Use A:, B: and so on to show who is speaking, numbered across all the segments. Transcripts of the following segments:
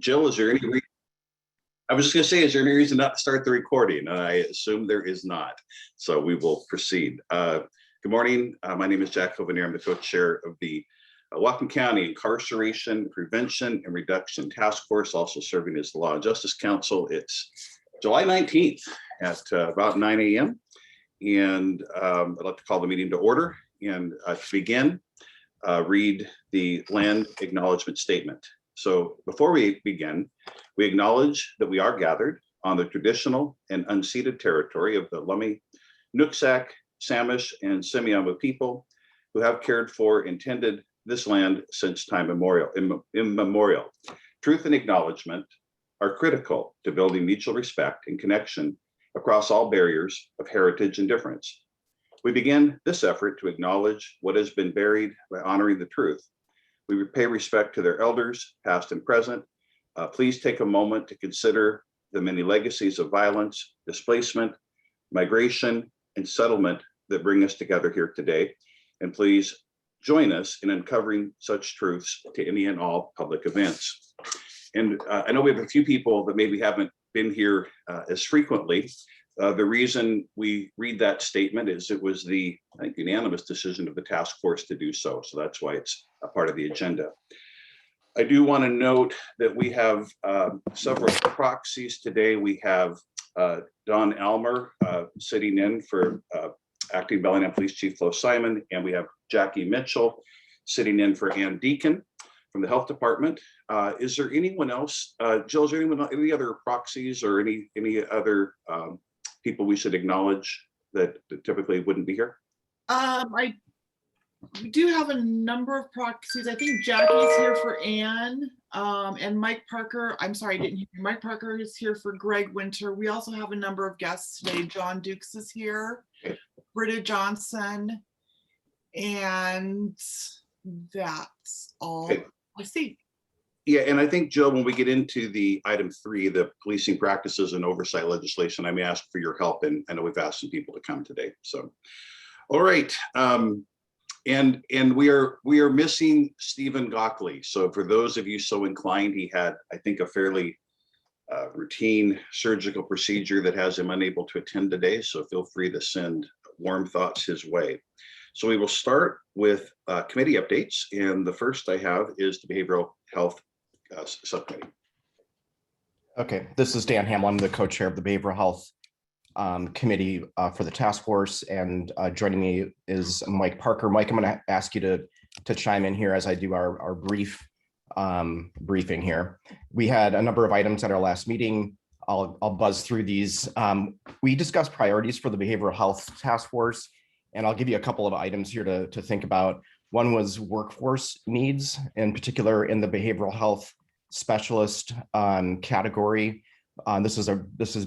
A: Jill, is there any reason? I was just going to say, is there any reason not to start the recording? And I assume there is not. So we will proceed. Good morning. My name is Jack Hovenier. I'm the co-chair of the Whatcom County Incarceration, Prevention, and Reduction Task Force, also serving as the Law and Justice Council. It's July 19th at about 9 a.m. And I'd like to call the meeting to order. And to begin, read the land acknowledgement statement. So before we begin, we acknowledge that we are gathered on the traditional and unceded territory of the Lummi, Nooksack, Samish, and Semiahmoo people who have cared for and tended this land since time immemorial. Truth and acknowledgement are critical to building mutual respect and connection across all barriers of heritage and difference. We begin this effort to acknowledge what has been buried by honoring the truth. We pay respect to their elders, past and present. Please take a moment to consider the many legacies of violence, displacement, migration, and settlement that bring us together here today. And please join us in uncovering such truths to any and all public events. And I know we have a few people that maybe haven't been here as frequently. The reason we read that statement is it was the, I think, unanimous decision of the task force to do so. So that's why it's a part of the agenda. I do want to note that we have several proxies today. We have Don Elmer sitting in for Acting Bellingham Police Chief Flo Simon, and we have Jackie Mitchell sitting in for Ann Deacon from the Health Department. Is there anyone else? Jill, is there any other proxies or any other people we should acknowledge that typically wouldn't be here?
B: I do have a number of proxies. I think Jackie's here for Ann, and Mike Parker. I'm sorry, I didn't hear you. Mike Parker is here for Greg Winter. We also have a number of guests today. John Dukes is here, okay. Britta Johnson, and that's all okay. I see.
A: Yeah, and I think, Jill, when we get into the item 3, the policing practices and oversight legislation, I may ask for your help, and I know we've asked some people to come today. So, all right, and we are missing Stephen Gockley. So for those of you so inclined, he had, I think, a fairly routine surgical procedure that has him unable to attend today. So feel free to send warm thoughts his way. So we will start with committee updates, and the first I have is the Behavioral Health Subcommittee.
C: Okay, this is Dan Hamel. I'm the co-chair of the Behavioral Health Committee for the task force, and joining me is Mike Parker. Mike, I'm going to ask you to chime in here as I do our brief briefing here. We had a number of items at our last meeting. I'll buzz through these. We discussed priorities for the Behavioral Health Task Force, and I'll give you a couple of items here to think about. One was workforce needs, in particular in the behavioral health specialist category. This has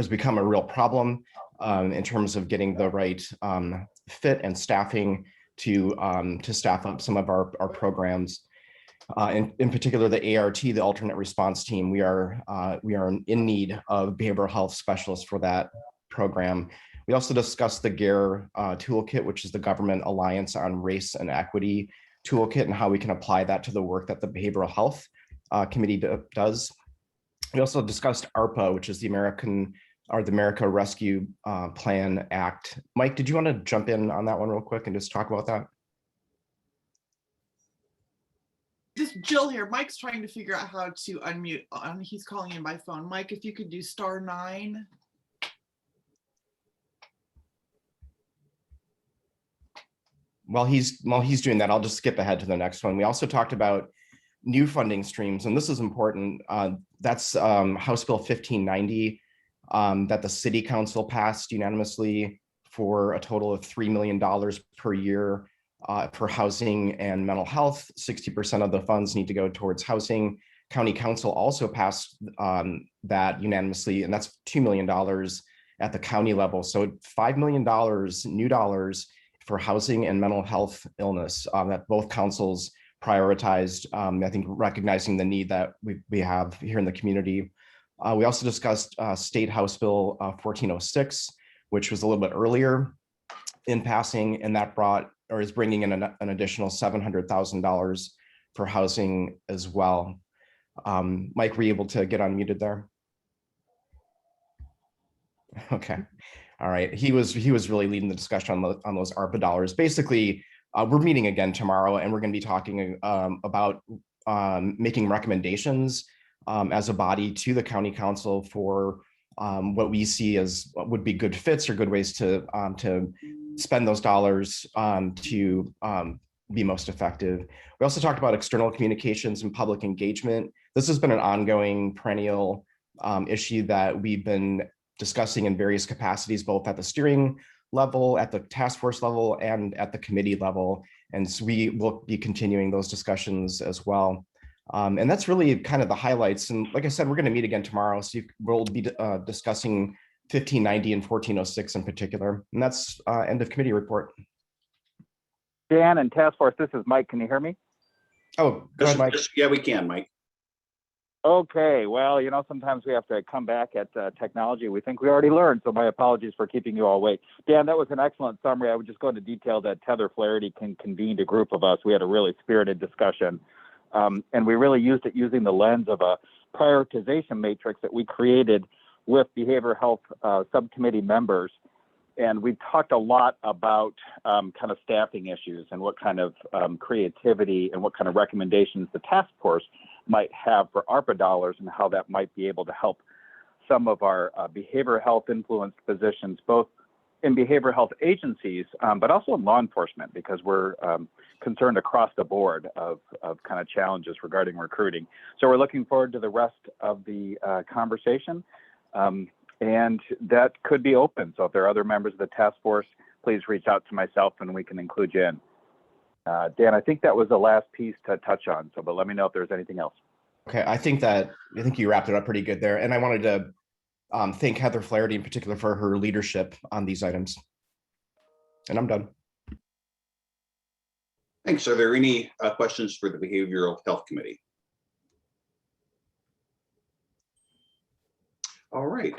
C: become a real problem in terms of getting the right fit and staffing to staff up some of our programs. In particular, the ART, the alternate response team, we are in need of behavioral health specialists for that program. We also discussed the GARE toolkit, which is the Government Alliance on Race and Equity toolkit, and how we can apply that to the work that the Behavioral Health Committee does. We also discussed ARPA, which is the America Rescue Plan Act. Mike, did you want to jump in on that one real quick and just talk about that?
B: This is Jill here. Mike's trying to figure out how to unmute. He's calling in by phone. Mike, if you could do *9.
C: While he's doing that, I'll just skip ahead to the next one. We also talked about new funding streams, and this is important. That's House Bill 1590 that the City Council passed unanimously for a total of $3 million per year for housing and mental health. 60% of the funds need to go towards housing. County Council also passed that unanimously, and that's $2 million at the county level. So $5 million new dollars for housing and mental health illness that both councils prioritized, I think, recognizing the need that we have here in the community. We also discussed State House Bill 1406, which was a little bit earlier in passing, and that is bringing in an additional $700,000 for housing as well. Mike, were you able to get unmuted there? Okay. All right. He was really leading the discussion on those ARPA dollars. Basically, we're meeting again tomorrow, and we're going to be talking about making recommendations as a body to the county council for what we see as what would be good fits or good ways to spend those dollars to be most effective. We also talked about external communications and public engagement. This has been an ongoing perennial issue that we've been discussing in various capacities, both at the steering level, at the task force level, and at the committee level. And so we will be continuing those discussions as well. And that's really kind of the highlights. And like I said, we're going to meet again tomorrow. So we'll be discussing 1590 and 1406 in particular. And that's end of committee report.
D: Dan and task force, this is Mike. Can you hear me?
C: Oh, go ahead, Mike.
A: Yeah, we can, Mike.
D: Okay, well, you know, sometimes we have to come back at technology we think we already learned, so my apologies for keeping you all wait. Dan, that was an excellent summary. I would just go into detail that Tether Flaherty convened a group of us. We had a really spirited discussion, and we really used it using the lens of a prioritization matrix that we created with behavioral health subcommittee members. And we talked a lot about kind of staffing issues and what kind of creativity and what kind of recommendations the task force might have for ARPA dollars and how that might be able to help some of our behavioral health influenced positions, both in behavioral health agencies, but also in law enforcement, because we're concerned across the board of kind of challenges regarding recruiting. So we're looking forward to the rest of the conversation. And that could be open. So if there are other members of the task force, please reach out to myself and we can include you in. Dan, I think that was the last piece to touch on. So, but let me know if there's anything else.
C: Okay, I think you wrapped it up pretty good there. And I wanted to thank Heather Flaherty in particular for her leadership on these items. And I'm done.
A: Thanks. Are there any questions for the Behavioral Health Committee? All right.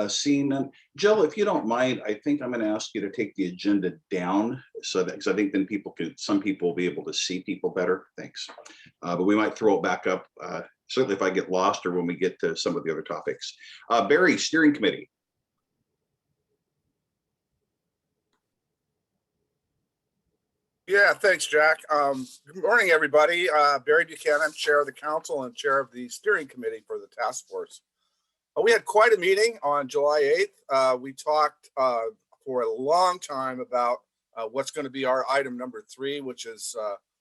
A: Seeing none. Jill, if you don't mind, I think I'm going to ask you to take the agenda down so that, because I think then some people will be able to see people better. Thanks. But we might throw it back up, certainly if I get lost or when we get to some of the other topics. Barry, Steering Committee.
E: Yeah, thanks, Jack. Good morning, everybody. Barry Buchanan, Chair of the Council and Chair of the Steering Committee for the Task Force. We had quite a meeting on July 8th. We talked for a long time about what's going to be our item number 3, which is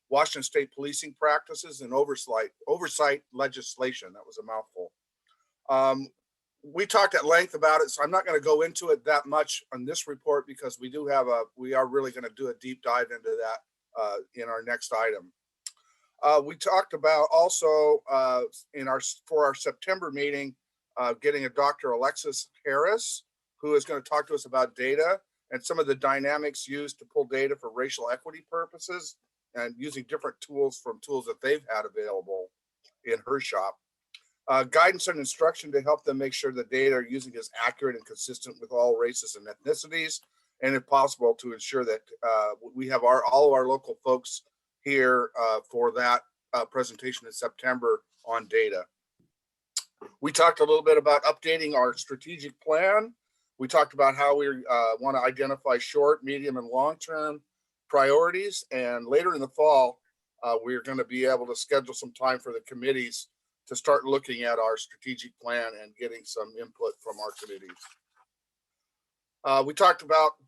E: Washington State policing practices and oversight legislation. That was a mouthful. We talked at length about it, so I'm not going to go into it that much on this report because we are really going to do a deep dive into that in our next item. We talked about also for our September meeting, getting a Dr. Alexis Harris, who is going to talk to us about data and some of the dynamics used to pull data for racial equity purposes and using different tools from tools that they've had available in her shop. Guidance and instruction to help them make sure the data are using is accurate and consistent with all races and ethnicities, and if possible to ensure that we have all of our local folks here for that presentation in September on data. We talked a little bit about updating our strategic plan. We talked about how we want to identify short, medium, and long-term priorities. And later in the fall, we're going to be able to schedule some time for the committees to start looking at our strategic plan and getting some input from our committees.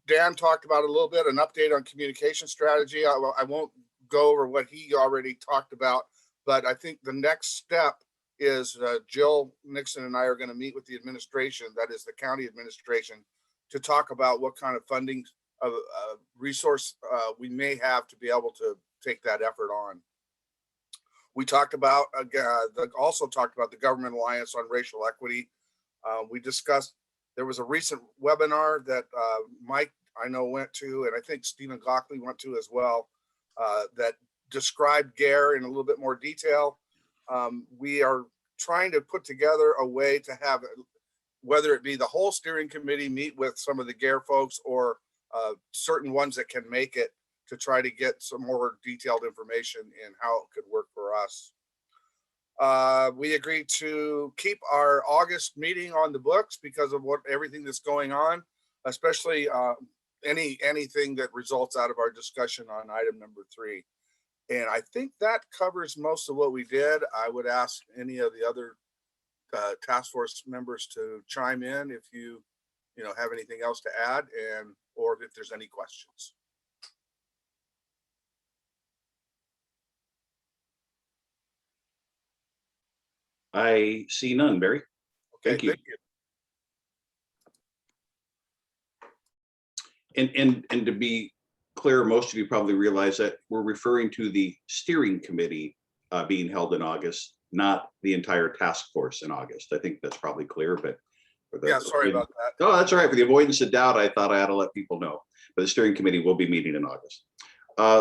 E: Dan talked about a little bit, an update on communication strategy. I won't go over what he already talked about, but I think the next step is Jill Nixon and I are going to meet with the administration, that is the county administration, to talk about what kind of funding resource we may have to be able to take that effort on. We talked about, also talked about the Government Alliance on Racial Equity. We discussed, there was a recent webinar that Mike, I know, went to, and I think Stephen Gockley went to as well, that described GARE in a little bit more detail. We are trying to put together a way to have, whether it be the whole steering committee meet with some of the GARE folks or certain ones that can make it, to try to get some more detailed information in how it could work for us. We agreed to keep our August meeting on the books because of everything that's going on, especially anything that results out of our discussion on item number 3. And I think that covers most of what we did. I would ask any of the other task force members to chime in if you have anything else to add, or if there's any questions.
A: I see none, Barry.
E: Okay,
A: Thank you. And to be clear, most of you probably realize that we're referring to the steering committee being held in August, not the entire task force in August. I think that's probably clear, but
E: Yeah, sorry about that.
A: Oh, that's all right. For the avoidance of doubt, I thought I had to let people know. But the steering committee will be meeting in August.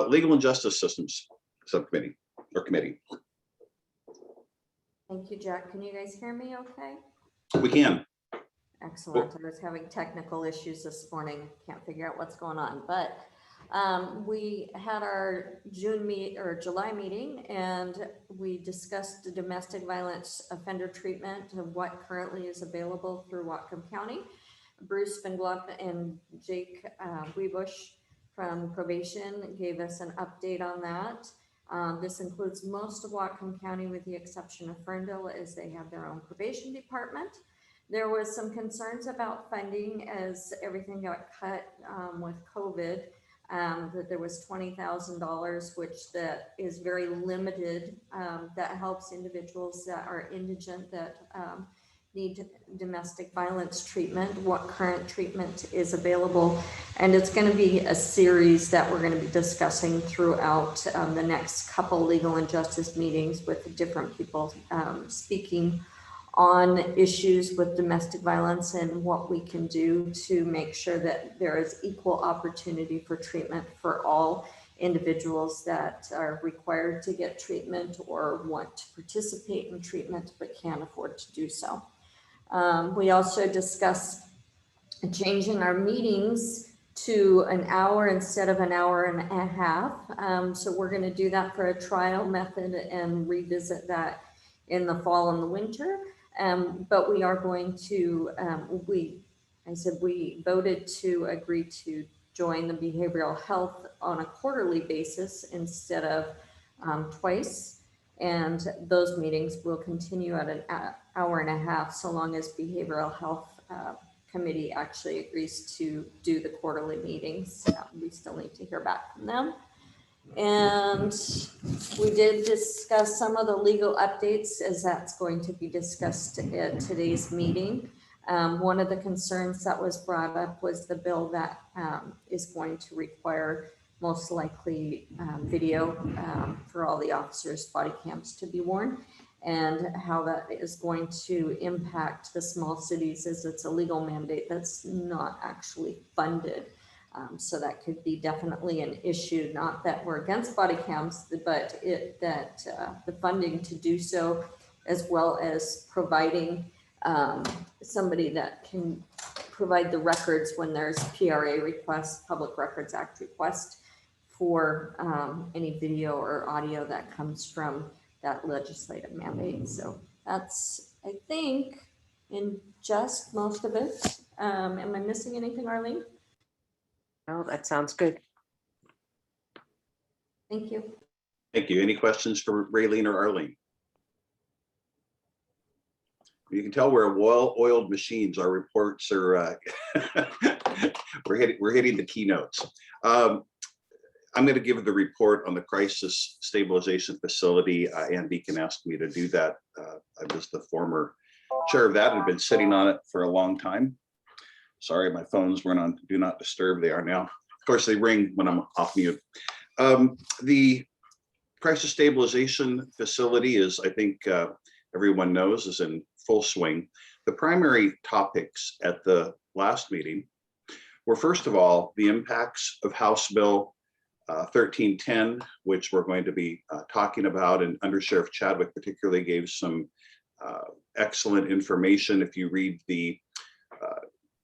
A: Legal and Justice Systems Subcommittee or Committee.
F: Thank you, Jack. Can you guys hear me okay?
A: We can.
F: Excellent. I was having technical issues this morning. Can't figure out what's going on, but we had our July meeting, and we discussed the domestic violence offender treatment and what currently is available through Whatcom County. Bruce Spindlup and Jake Webush from probation gave us an update on that. This includes most of Whatcom County with the exception of Ferndale, as they have their own probation department. There was some concerns about funding as everything got cut with COVID, that there was $20,000, which that is very limited. That helps individuals that are indigent that need domestic violence treatment, what current treatment is available. And it's going to be a series that we're going to be discussing throughout the next couple legal and justice meetings with different people speaking on issues with domestic violence and what we can do to make sure that there is equal opportunity for treatment for all individuals that are required to get treatment or want to participate in treatment but can't afford to do so. We also discussed changing our meetings to an hour instead of an hour and a half. So we're going to do that for a trial method and revisit that in the fall and the winter. But we are going to, we voted to agree to join the behavioral health on a quarterly basis instead of twice. And those meetings will continue at an hour and a half, so long as behavioral health committee actually agrees to do the quarterly meetings. We still need to hear back from them. And we did discuss some of the legal updates, as that's going to be discussed at today's meeting. One of the concerns that was brought up was the bill that is going to require most likely video for all the officers' body cams to be worn, and how that is going to impact the small cities, as it's a legal mandate that's not actually funded. So that could be definitely an issue, not that we're against body cams, but the funding to do so, as well as providing somebody that can provide the records when there's PRA requests, Public Records Act request for any video or audio that comes from that legislative mandate. So that's, I think, in just most of it. Am I missing anything, Arlene?
G: Oh, that sounds good.
F: Thank you.
A: Thank you. Any questions for Raylene or Arlene? You can tell we're well-oiled machines. Our reports are, we're hitting the keynotes. I'm going to give the report on the Crisis Stabilization Facility. Ann Deacon asked me to do that. I was the former chair of that and have been sitting on it for a long time. Sorry, my phones weren't on Do Not Disturb. They are now. Of course, they ring when I'm off mute. The Crisis Stabilization Facility is, I think everyone knows, is in full swing. The primary topics at the last meeting were, first of all, the impacts of House Bill 1310, which we're going to be talking about, and Under Sheriff Chadwick particularly gave some excellent information. If you read the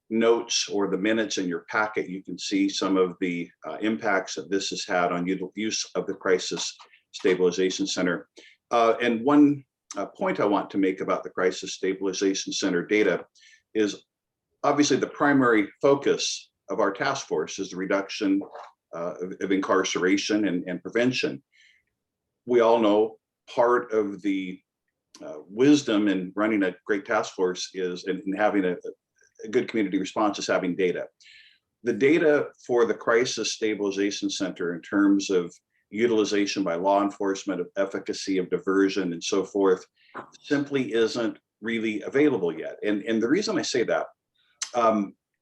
A: notes or the minutes in your packet, you can see some of the impacts that this has had on use of the Crisis Stabilization Center. And one point I want to make about the Crisis Stabilization Center data is obviously the primary focus of our task force is the reduction of incarceration and prevention. We all know part of the wisdom in running a great task force is in having a good community response is having data. The data for the Crisis Stabilization Center in terms of utilization by law enforcement, of efficacy, of diversion, and so forth, simply isn't really available yet. And the reason I say that,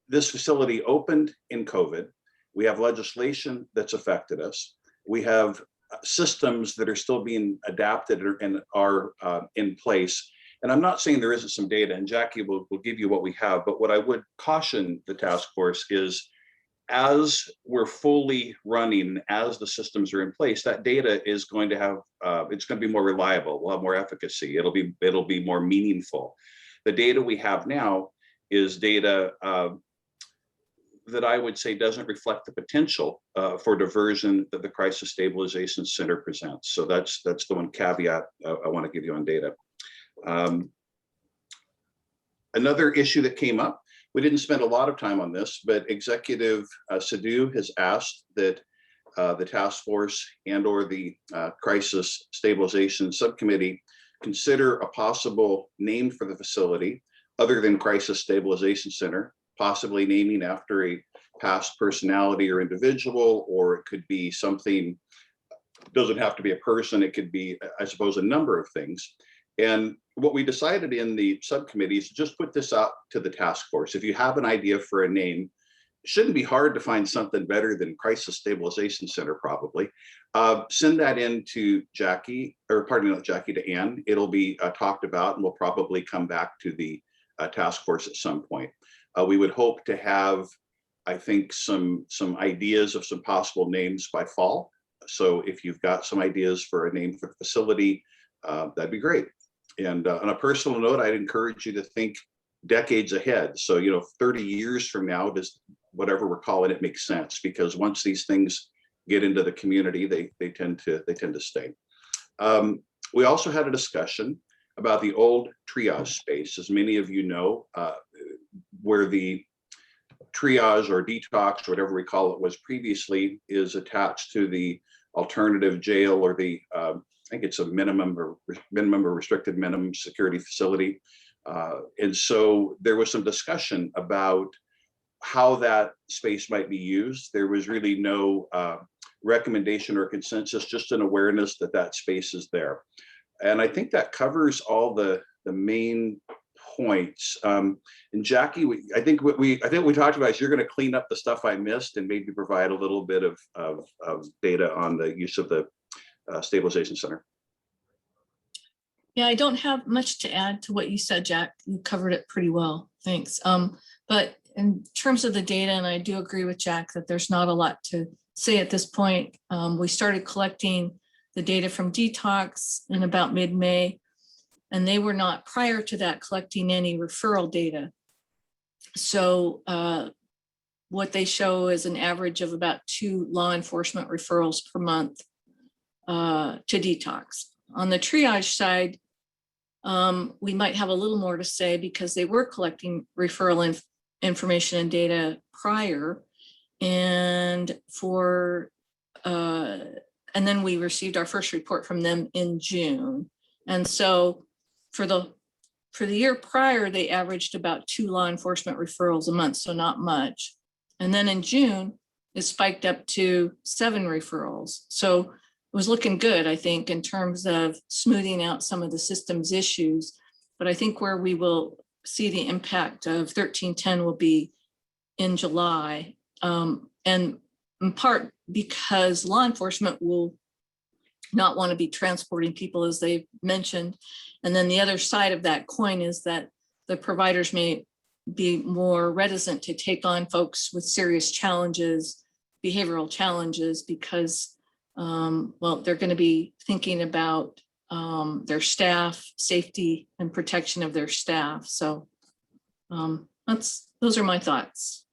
A: this facility opened in COVID. We have legislation that's affected us. We have systems that are still being adapted and are in place. And I'm not saying there isn't some data, and Jackie will give you what we have, but what I would caution the task force is, as we're fully running, as the systems are in place, that data is going to have, it's going to be more reliable, we'll have more efficacy, it'll be more meaningful. The data we have now is data that I would say doesn't reflect the potential for diversion that the Crisis Stabilization Center presents. So that's the one caveat I want to give you on data. Another issue that came up, we didn't spend a lot of time on this, but Executive Sadhu has asked that the task force and or the Crisis Stabilization Subcommittee consider a possible name for the facility other than Crisis Stabilization Center, possibly naming after a past personality or individual, or it could be something, doesn't have to be a person, it could be, I suppose, a number of things. And what we decided in the subcommittee is just put this out to the task force. If you have an idea for a name, it shouldn't be hard to find something better than Crisis Stabilization Center, probably. Send that in to Jackie, or pardon me, not Jackie, to Ann. It'll be talked about, and we'll probably come back to the task force at some point. We would hope to have, I think, some ideas of some possible names by fall. So if you've got some ideas for a name for the facility, that'd be great. And on a personal note, I'd encourage you to think decades ahead. So, 30 years from now, does whatever we're calling it make sense? Because once these things get into the community, they tend to stay. We also had a discussion about the old triage space. As many of you know, where the triage or detox, or whatever we call it, was previously, is attached to the alternative jail, or the I think it's a minimum or restricted minimum security facility. And so there was some discussion about how that space might be used. There was really no recommendation or consensus, just an awareness that that space is there. And I think that covers all the main points. And Jackie, I think what we talked about is you're going to clean up the stuff I missed and maybe provide a little bit of data on the use of the Stabilization Center.
H: Yeah, I don't have much to add to what you said, Jack. You covered it pretty well. Thanks. But in terms of the data, and I do agree with Jack that there's not a lot to say at this point. We started collecting the data from Detox in about mid-May, and they were not, prior to that, collecting any referral data. So what they show is an average of about 2 law enforcement referrals per month to Detox. On the triage side, we might have a little more to say because they were collecting referral information and data prior, and and then we received our first report from them in June. And so for the year prior, they averaged about 2 law enforcement referrals a month, so not much. And then in June, it spiked up to 7 referrals. So it was looking good, I think, in terms of smoothing out some of the systems issues. But I think where we will see the impact of 1310 will be in July. And in part because law enforcement will not want to be transporting people, as they mentioned. And then the other side of that coin is that the providers may be more reticent to take on folks with serious challenges, behavioral challenges, because well, they're going to be thinking about their staff, safety and protection of their staff. So those are my thoughts.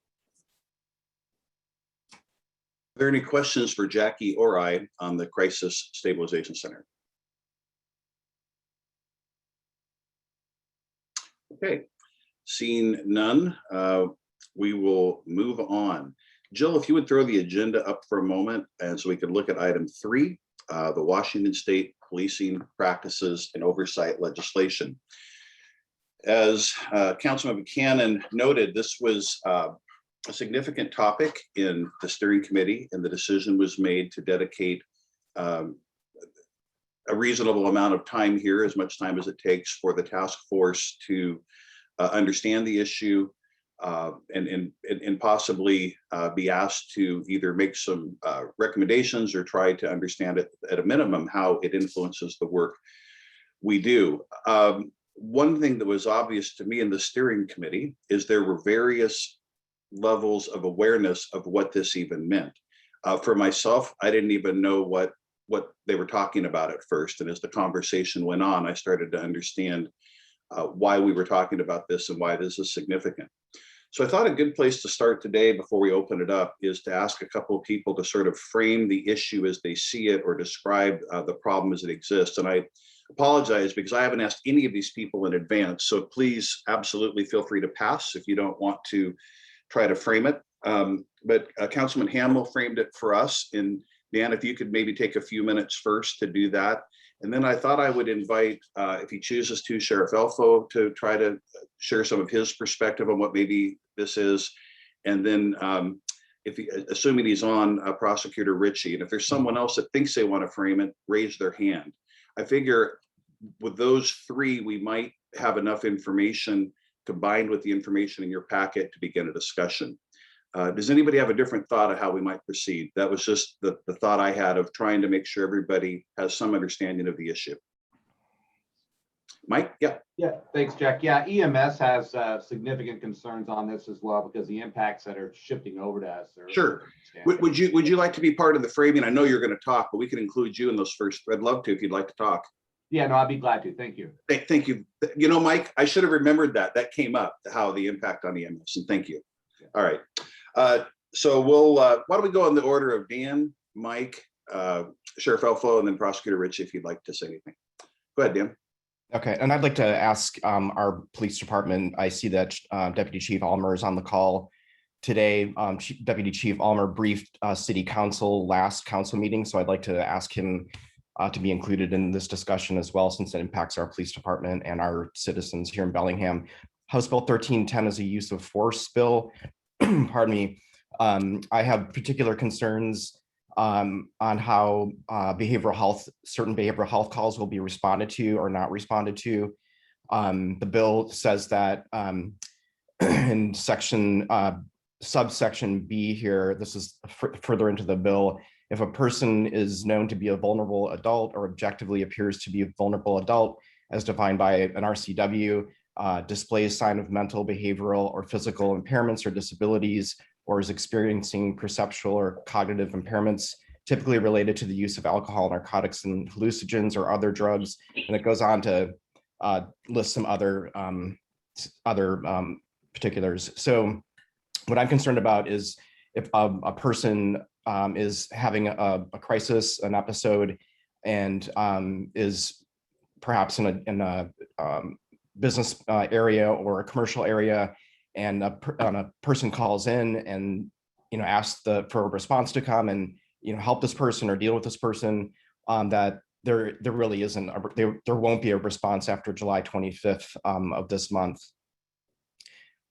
A: Are there any questions for Jackie or I on the Crisis Stabilization Center? Okay, seeing none, we will move on. Jill, if you would throw the agenda up for a moment, and so we can look at item 3, the Washington State Policing Practices and Oversight Legislation. As Councilman Buchanan noted, this was a significant topic in the steering committee, and the decision was made to dedicate a reasonable amount of time here, as much time as it takes for the task force to understand the issue and possibly be asked to either make some recommendations or try to understand it at a minimum how it influences the work we do. One thing that was obvious to me in the steering committee is there were various levels of awareness of what this even meant. For myself, I didn't even know what they were talking about at first. And as the conversation went on, I started to understand why we were talking about this and why this is significant. So I thought a good place to start today before we open it up is to ask a couple of people to sort of frame the issue as they see it or describe the problem as it exists. And I apologize because I haven't asked any of these people in advance. So please absolutely feel free to pass if you don't want to try to frame it. But Councilman Hamill framed it for us. And Dan, if you could maybe take a few minutes first to do that. And then I thought I would invite, if he chooses to, Sheriff Elfo to try to share some of his perspective on what maybe this is. And then assuming he's on, Prosecutor Ritchie. And if there's someone else that thinks they want to frame it, raise their hand. I figure with those 3, we might have enough information combined with the information in your packet to begin a discussion. Does anybody have a different thought of how we might proceed? That was just the thought I had of trying to make sure everybody has some understanding of the issue. Mike? Yeah.
I: Yeah, thanks, Jack. Yeah, EMS has significant concerns on this as well because the impacts that are shifting over to us are
A: Sure. Would you like to be part of the framing? I know you're going to talk, but we can include you in those first. I'd love to if you'd like to talk.
I: Yeah, no, I'd be glad to. Thank you.
A: Thank you. You know, Mike, I should have remembered that came up, how the impact on EMS, and thank you. All right. So we'll, why don't we go in the order of Dan, Mike, Sheriff Elfo, and then Prosecutor Ritchie, if you'd like to say anything. Go ahead, Dan.
C: Okay, and I'd like to ask our police department. I see that Deputy Chief Almer is on the call today. Deputy Chief Almer briefed City Council last council meeting, so I'd like to ask him to be included in this discussion as well, since it impacts our police department and our citizens here in Bellingham. House Bill 1310 is a use of force bill. Pardon me. I have particular concerns on how certain behavioral health calls will be responded to or not responded to. The bill says that in subsection B here, this is further into the bill, if a person is known to be a vulnerable adult or objectively appears to be a vulnerable adult as defined by an RCW, displays sign of mental, behavioral, or physical impairments or disabilities, or is experiencing perceptual or cognitive impairments, typically related to the use of alcohol, narcotics, and hallucinogens or other drugs. And it goes on to list some other particulars. So what I'm concerned about is if a person is having a crisis, an episode, and is perhaps in a business area or a commercial area, and a person calls in and asks for a response to come and help this person or deal with this person, that there really isn't there won't be a response after July 25th of this month.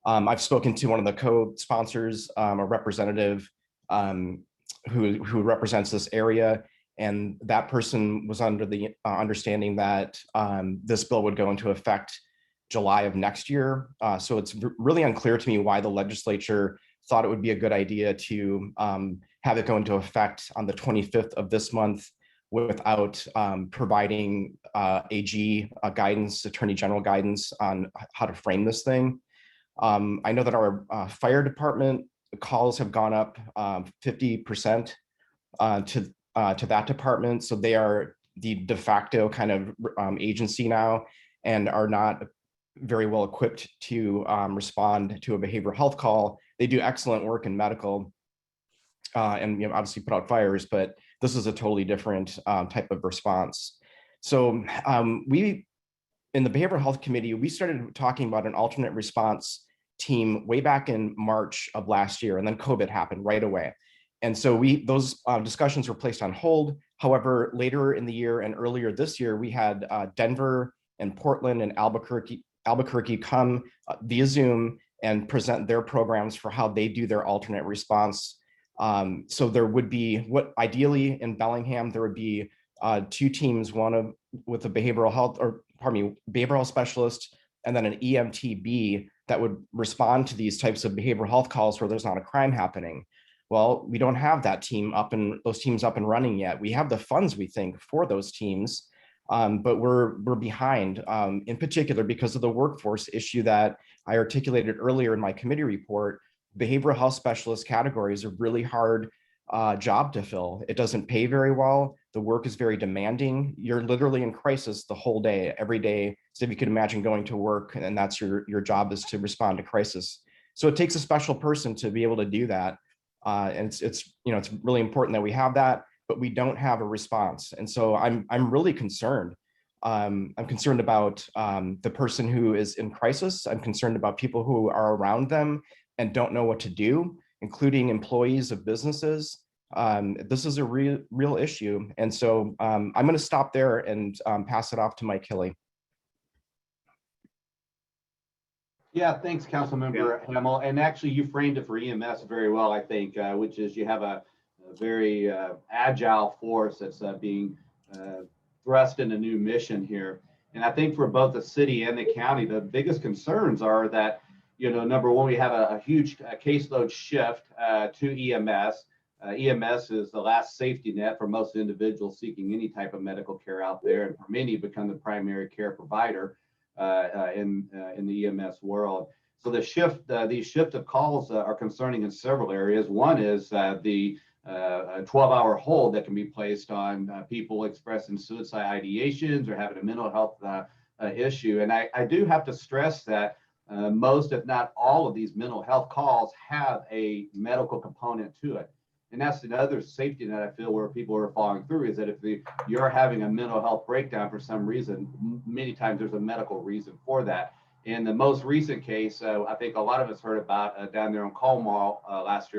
C: I've spoken to one of the co-sponsors, a representative who represents this area, and that person was under the understanding that this bill would go into effect July of next year. So it's really unclear to me why the legislature thought it would be a good idea to have it go into effect on the 25th of this month without providing AG guidance, Attorney General guidance on how to frame this thing. I know that our fire department calls have gone up 50% to that department. So they are the de facto kind of agency now and are not very well equipped to respond to a behavioral health call. They do excellent work in medical and obviously put out fires, but this is a totally different type of response. So we in the Behavioral Health Committee, we started talking about an alternate response team way back in March of last year, and then COVID happened right away. And so those discussions were placed on hold. However, later in the year and earlier this year, we had Denver and Portland and Albuquerque come via Zoom and present their programs for how they do their alternate response. So there would be, ideally in Bellingham, there would be 2 teams, one with a behavioral health, behavioral health specialist, and then an EMTB that would respond to these types of behavioral health calls where there's not a crime happening. Well, we don't have those teams up and running yet. We have the funds, we think, for those teams, but we're behind, in particular because of the workforce issue that I articulated earlier in my committee report. Behavioral health specialist category is a really hard job to fill. It doesn't pay very well. The work is very demanding. You're literally in crisis the whole day, every day. So if you could imagine going to work and that's your job is to respond to crisis. So it takes a special person to be able to do that. And it's really important that we have that, but we don't have a response. And so I'm really concerned. I'm concerned about the person who is in crisis. I'm concerned about people who are around them and don't know what to do, including employees of businesses. This is a real issue. And so I'm going to stop there and pass it off to Mike Hilly.
I: Yeah, thanks, Councilmember Hamel. And actually, you framed it for EMS very well, I think, which is you have a very agile force that's being thrust in a new mission here. And I think for both the city and the county, the biggest concerns are that, number one, we have a huge caseload shift to EMS. EMS is the last safety net for most individuals seeking any type of medical care out there, and for many become the primary care provider in the EMS world. So these shift of calls are concerning in several areas. One is the 12-hour hold that can be placed on people expressing suicide ideations or having a mental health issue. And I do have to stress that most, if not all, of these mental health calls have a medical component to it. And that's another safety net I feel where people are falling through, is that if you're having a mental health breakdown for some reason, many times there's a medical reason for that. In the most recent case, I think a lot of us heard about down there in Colmar last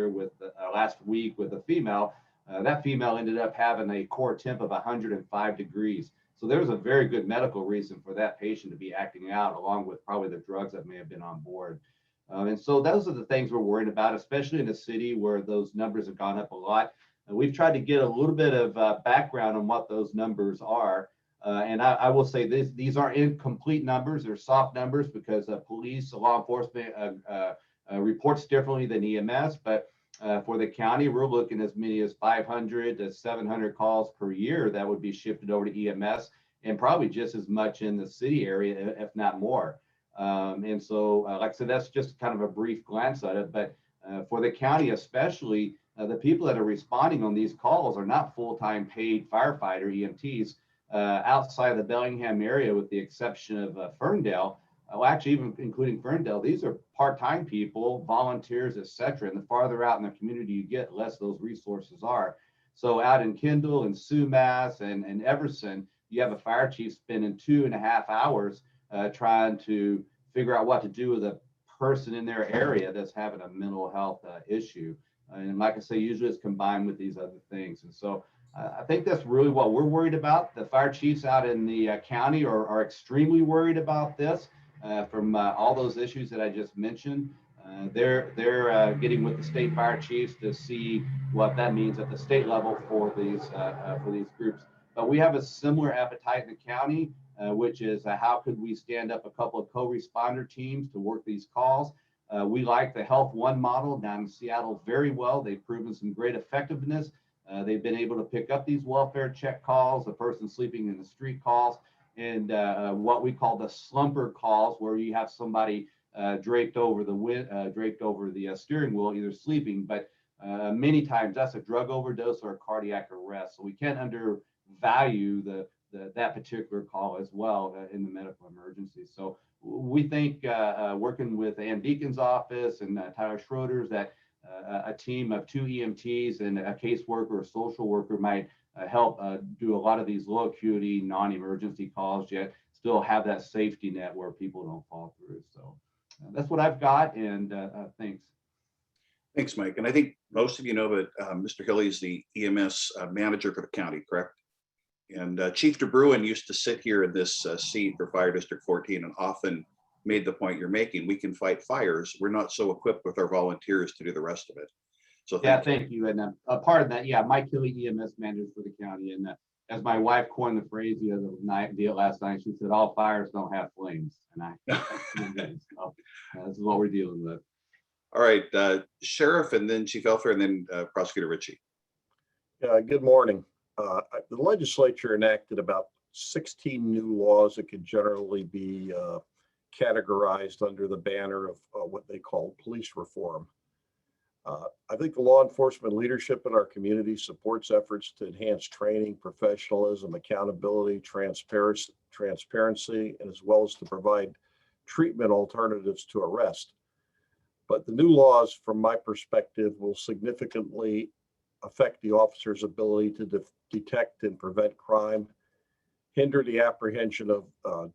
I: week with a female. That female ended up having a core temp of 105 degrees. So there was a very good medical reason for that patient to be acting out, along with probably the drugs that may have been on board. And so those are the things we're worried about, especially in a city where those numbers have gone up a lot. We've tried to get a little bit of background on what those numbers are. And I will say these aren't incomplete numbers. They're soft numbers because police, law enforcement reports differently than EMS. But for the county, we're looking as many as 500 to 700 calls per year that would be shifted over to EMS, and probably just as much in the city area, if not more. And so, like I said, that's just kind of a brief glance at it. But for the county especially, the people that are responding on these calls are not full-time paid firefighter EMTs. Outside the Bellingham area, with the exception of Ferndale, well, actually even including Ferndale, these are part-time people, volunteers, etc. And the farther out in the community you get, less those resources are. So out in Kendall and Sumas and Everson, you have a fire chief spending 2.5 hours trying to figure out what to do with a person in their area that's having a mental health issue. And like I say, usually it's combined with these other things. And so I think that's really what we're worried about. The fire chiefs out in the county are extremely worried about this from all those issues that I just mentioned. They're getting with the state fire chiefs to see what that means at the state level for these groups. But we have a similar appetite in the county, which is how could we stand up a couple of co-responder teams to work these calls. We like the Health One model down in Seattle very well. They've proven some great effectiveness. They've been able to pick up these welfare check calls, the person sleeping in the street calls, and what we call the slumper calls, where you have somebody draped over the steering wheel, either sleeping, but many times that's a drug overdose or a cardiac arrest. So we can't undervalue that particular call as well in the medical emergency. So we think working with Ann Deacon's office and Tyler Schroeder's, that a team of 2 EMTs and a caseworker or social worker might help do a lot of these low acuity non-emergency calls, yet still have that safety net where people don't fall through. So that's what I've got, and thanks.
A: Thanks, Mike. And I think most of you know that Mr. Hilly is the EMS manager for the county, correct? And Chief DeBruin used to sit here in this seat for Fire District 14 and often made the point you're making. We can fight fires. We're not so equipped with our volunteers to do the rest of it. So
I: Yeah, thank you. And a part of that, yeah, Mike Hilly, EMS manager for the county. And as my wife coined the phrase the other night, last night, she said, all fires don't have flames. And so, this is what we're dealing with.
A: All right, Sheriff, and then Chief Elfer, and then Prosecutor Ritchie.
J: Good morning. The legislature enacted about 16 new laws that could generally be categorized under the banner of what they call police reform. I think the law enforcement leadership in our community supports efforts to enhance training, professionalism, accountability, transparency, and as well as to provide treatment alternatives to arrest. But the new laws, from my perspective, will significantly affect the officer's ability to detect and prevent crime, hinder the apprehension of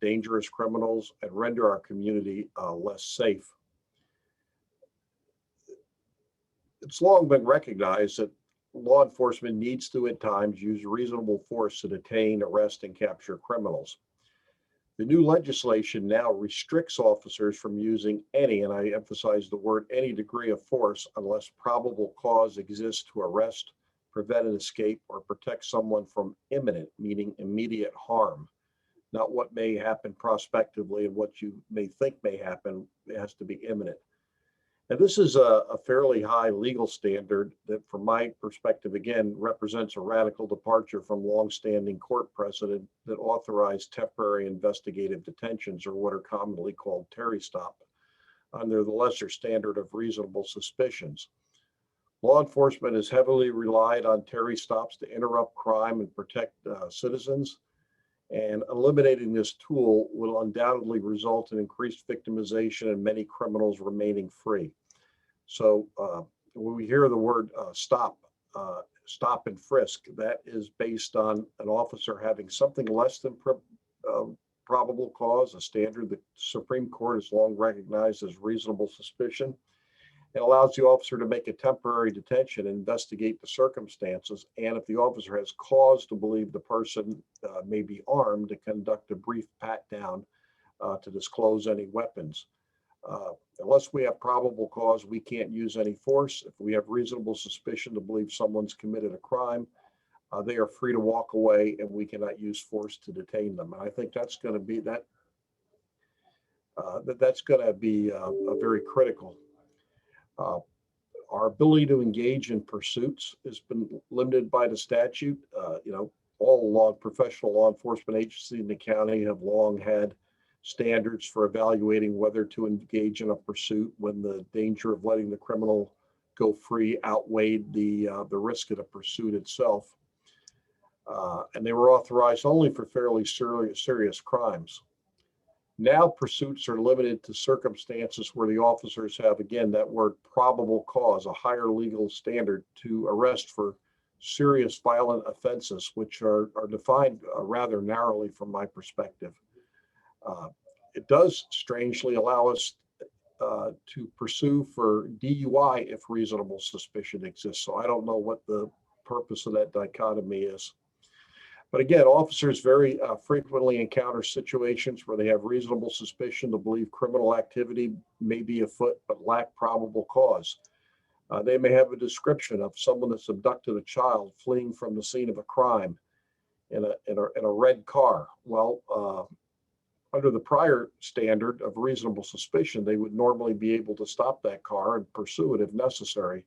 J: dangerous criminals, and render our community less safe. It's long been recognized that law enforcement needs to at times use reasonable force to detain, arrest, and capture criminals. The new legislation now restricts officers from using any, and I emphasize the word any, degree of force unless probable cause exists to arrest, prevent an escape, or protect someone from imminent, meaning immediate harm. Not what may happen prospectively and what you may think may happen. It has to be imminent. And this is a fairly high legal standard that, from my perspective, again, represents a radical departure from longstanding court precedent that authorized temporary investigative detentions, or what are commonly called Terry stop, under the lesser standard of reasonable suspicions. Law enforcement has heavily relied on Terry stops to interrupt crime and protect citizens. And eliminating this tool will undoubtedly result in increased victimization and many criminals remaining free. So when we hear the word stop and frisk, that is based on an officer having something less than probable cause, a standard that the Supreme Court has long recognized as reasonable suspicion. It allows the officer to make a temporary detention and investigate the circumstances. And if the officer has cause to believe the person may be armed, to conduct a brief pat down to disclose any weapons. Unless we have probable cause, we can't use any force. If we have reasonable suspicion to believe someone's committed a crime, they are free to walk away, and we cannot use force to detain them. And I think that's going to be that's going to be very critical. Our ability to engage in pursuits has been limited by the statute. All professional law enforcement agencies in the county have long had standards for evaluating whether to engage in a pursuit when the danger of letting the criminal go free outweighed the risk of the pursuit itself. And they were authorized only for fairly serious crimes. Now pursuits are limited to circumstances where the officers have, again, that word probable cause, a higher legal standard to arrest for serious violent offenses, which are defined rather narrowly from my perspective. It does strangely allow us to pursue for DUI if reasonable suspicion exists. So I don't know what the purpose of that dichotomy is. But again, officers very frequently encounter situations where they have reasonable suspicion to believe criminal activity may be afoot, but lack probable cause. They may have a description of someone that's abducted a child fleeing from the scene of a crime in a red car. Well, under the prior standard of reasonable suspicion, they would normally be able to stop that car and pursue it if necessary.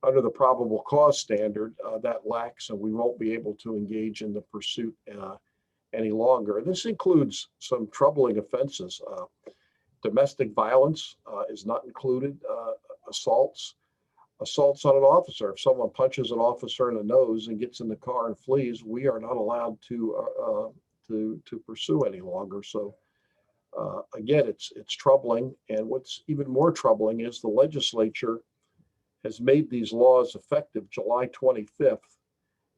J: Under the probable cause standard, that lacks, and we won't be able to engage in the pursuit any longer. This includes some troubling offenses. Domestic violence is not included. Assaults on an officer. If someone punches an officer in the nose and gets in the car and flees, we are not allowed to pursue any longer. So again, it's troubling. And what's even more troubling is the legislature has made these laws effective July 25th.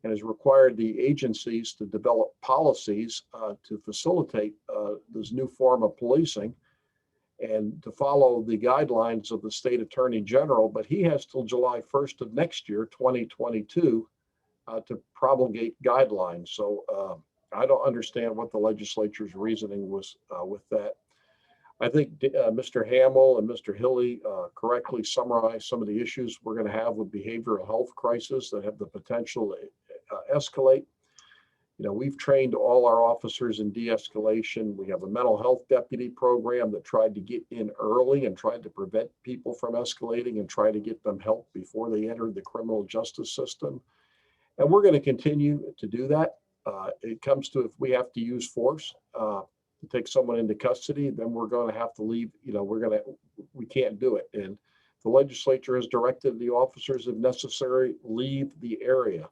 J: and has required the agencies to develop policies to facilitate this new form of policing and to follow the guidelines of the state attorney general. But he has till July 1st of next year, 2022, to promulgate guidelines. So I don't understand what the legislature's reasoning was with that. I think Mr. Hamill and Mr. Hilly correctly summarized some of the issues we're going to have with behavioral health crisis that have the potential to escalate. You know, we've trained all our officers in de-escalation. We have a mental health deputy program that tried to get in early and tried to prevent people from escalating and try to get them help before they entered the criminal justice system. And we're going to continue to do that. It comes to, if we have to use force to take someone into custody, then we're going to have to leave. You know, we can't do it. And the legislature has directed the officers, if necessary, leave the area.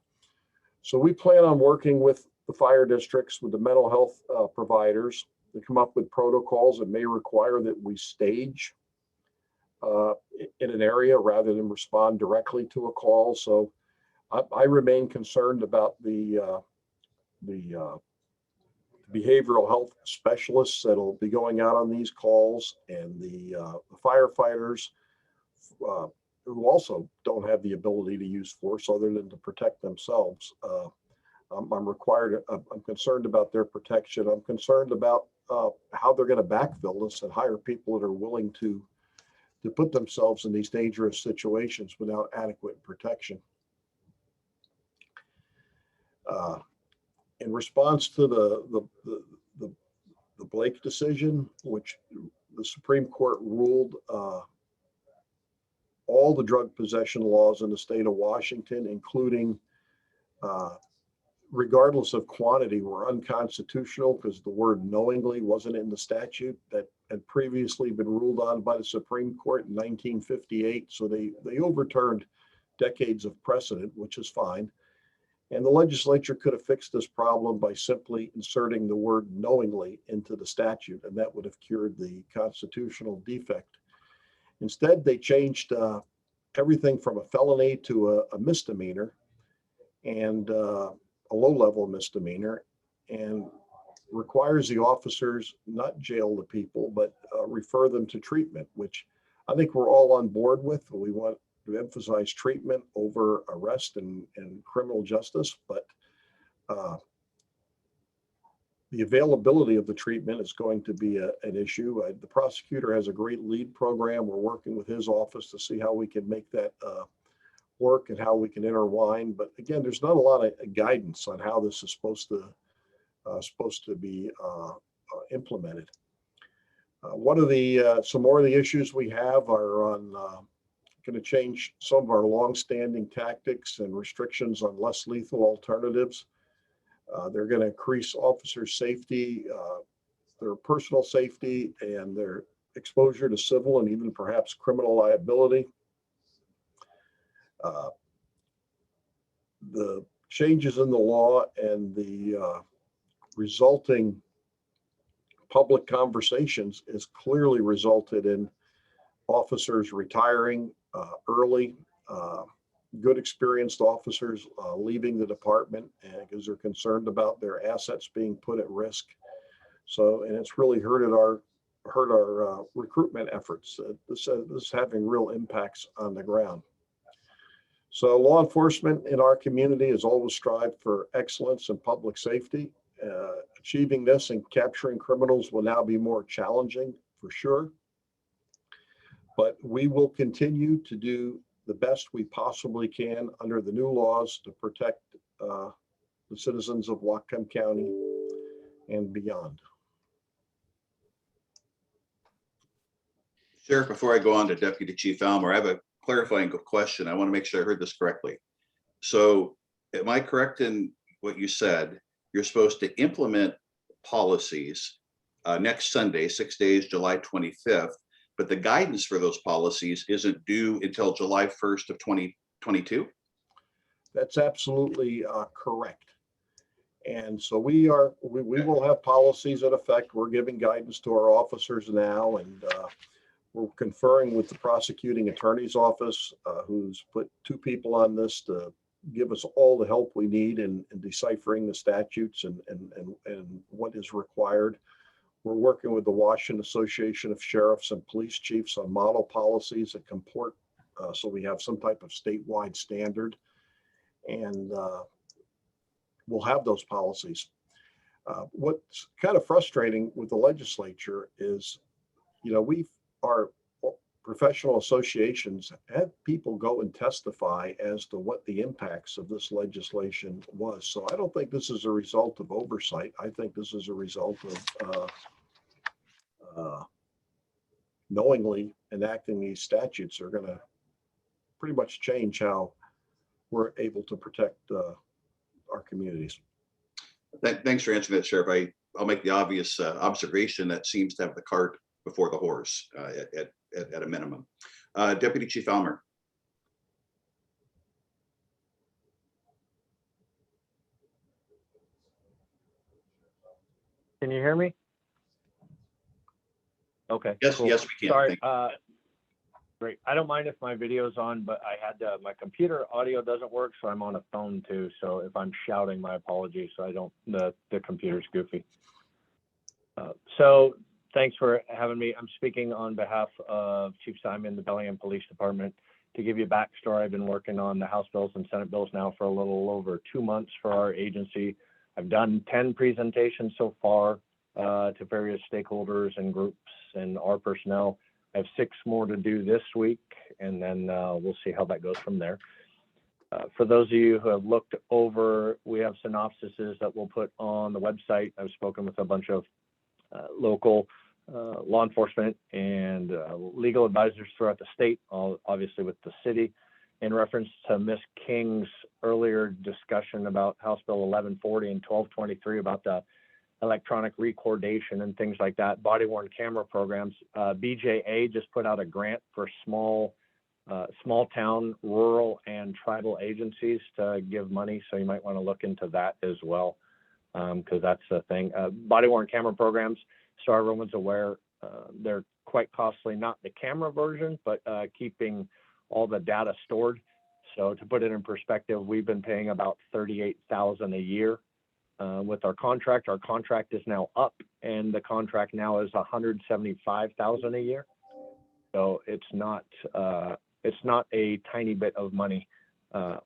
J: So we plan on working with the fire districts, with the mental health providers to come up with protocols that may require that we stage in an area rather than respond directly to a call. So I remain concerned about the behavioral health specialists that'll be going out on these calls, and the firefighters who also don't have the ability to use force other than to protect themselves. I'm concerned about their protection. I'm concerned about how they're going to backfill this and hire people that are willing to put themselves in these dangerous situations without adequate protection. In response to the Blake decision, which the Supreme Court ruled all the drug possession laws in the state of Washington, including regardless of quantity, were unconstitutional because the word knowingly wasn't in the statute that had previously been ruled on by the Supreme Court in 1958. So they overturned decades of precedent, which is fine. And the legislature could have fixed this problem by simply inserting the word knowingly into the statute, and that would have cured the constitutional defect. Instead, they changed everything from a felony to a misdemeanor, and a low-level misdemeanor, and requires the officers not jail the people, but refer them to treatment, which I think we're all on board with. We want to emphasize treatment over arrest and criminal justice, but the availability of the treatment is going to be an issue. The prosecutor has a great lead program. We're working with his office to see how we can make that work and how we can intertwine. But again, there's not a lot of guidance on how this is supposed to be implemented. One of the some more of the issues we have are on going to change some of our long-standing tactics and restrictions on less lethal alternatives. They're going to increase officers' safety, their personal safety, and their exposure to civil and even perhaps criminal liability. The changes in the law and the resulting public conversations has clearly resulted in officers retiring early, good experienced officers leaving the department because they're concerned about their assets being put at risk. So, and it's really hurt our recruitment efforts. This is having real impacts on the ground. So law enforcement in our community has always strived for excellence in public safety. Achieving this and capturing criminals will now be more challenging for sure. But we will continue to do the best we possibly can under the new laws to protect the citizens of Whatcom County and beyond.
A: Sheriff, before I go on to Deputy Chief Almer, I have a clarifying question. I want to make sure I heard this correctly. So am I correct in what you said? You're supposed to implement policies next Sunday, 6 days, July 25th, but the guidance for those policies isn't due until July 1st of 2022?
J: That's absolutely correct. And so we will have policies in effect. We're giving guidance to our officers now, and we're conferring with the prosecuting attorney's office, who's put 2 people on this to give us all the help we need in deciphering the statutes and what is required. We're working with the Washington Association of Sheriffs and Police Chiefs on model policies that comport, so we have some type of statewide standard, and we'll have those policies. What's kind of frustrating with the legislature is, our professional associations had people go and testify as to what the impacts of this legislation was. So I don't think this is a result of oversight. I think this is a result of knowingly enacting these statutes are going to pretty much change how we're able to protect our communities.
A: Thanks for answering that, Sheriff. I'll make the obvious observation that seems to have the cart before the horse at a minimum. Deputy Chief Elmer.
K: Can you hear me? Okay.
A: Yes,
K: cool.
A: yes, we can.
K: Sorry. Great. I don't mind if my video's on, but I had my computer audio doesn't work, so I'm on a phone too. So if I'm shouting, my apologies. So I don't. The computer's goofy. So thanks for having me. I'm speaking on behalf of Chief Simon, the Bellingham Police Department. To give you a backstory, I've been working on the House bills and Senate bills now for a little over 2 months for our agency. I've done 10 presentations so far to various stakeholders and groups and our personnel. I have 6 more to do this week, and then we'll see how that goes from there. For those of you who have looked over, we have synopsises that we'll put on the website. I've spoken with a bunch of local law enforcement and legal advisors throughout the state, obviously with the city, in reference to Ms. King's earlier discussion about House Bill 1140 and 1223 about the electronic recordation and things like that, body-worn camera programs. BJA just put out a grant for small town, rural, and tribal agencies to give money. So you might want to look into that as well, because that's a thing. Body-worn camera programs, so everyone's aware, they're quite costly, not the camera version, but keeping all the data stored. So to put it in perspective, we've been paying about $38,000 a year with our contract. Our contract is now up, and the contract now is $175,000 a year. So it's not a tiny bit of money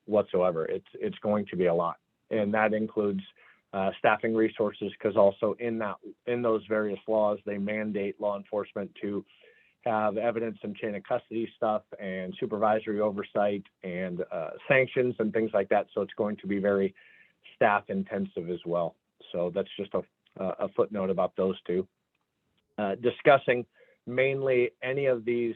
K: whatsoever. It's going to be a lot, and that includes staffing resources, because also in those various laws, they mandate law enforcement to have evidence and chain of custody stuff and supervisory oversight and sanctions and things like that. So it's going to be very staff intensive as well. So that's just a footnote about those two. Discussing mainly any of these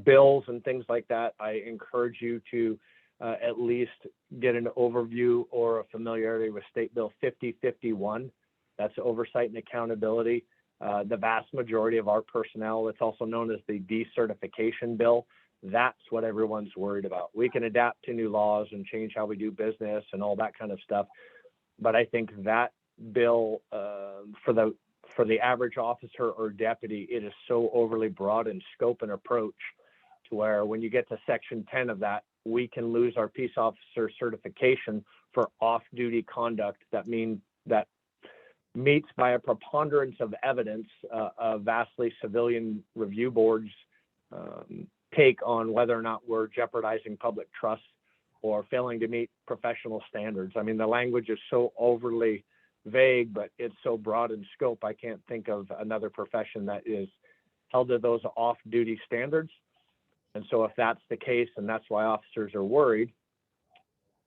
K: bills and things like that, I encourage you to at least get an overview or a familiarity with State Bill 5051. That's oversight and accountability. The vast majority of our personnel, it's also known as the decertification bill. That's what everyone's worried about. We can adapt to new laws and change how we do business and all that kind of stuff. But I think that bill for the average officer or deputy, it is so overly broad in scope and approach to where when you get to section 10 of that, we can lose our peace officer certification for off-duty conduct that meets by a preponderance of evidence a vastly civilian review boards take on whether or not we're jeopardizing public trust or failing to meet professional standards. I mean, the language is so overly vague, but it's so broad in scope, I can't think of another profession that is held to those off-duty standards. And so if that's the case, and that's why officers are worried,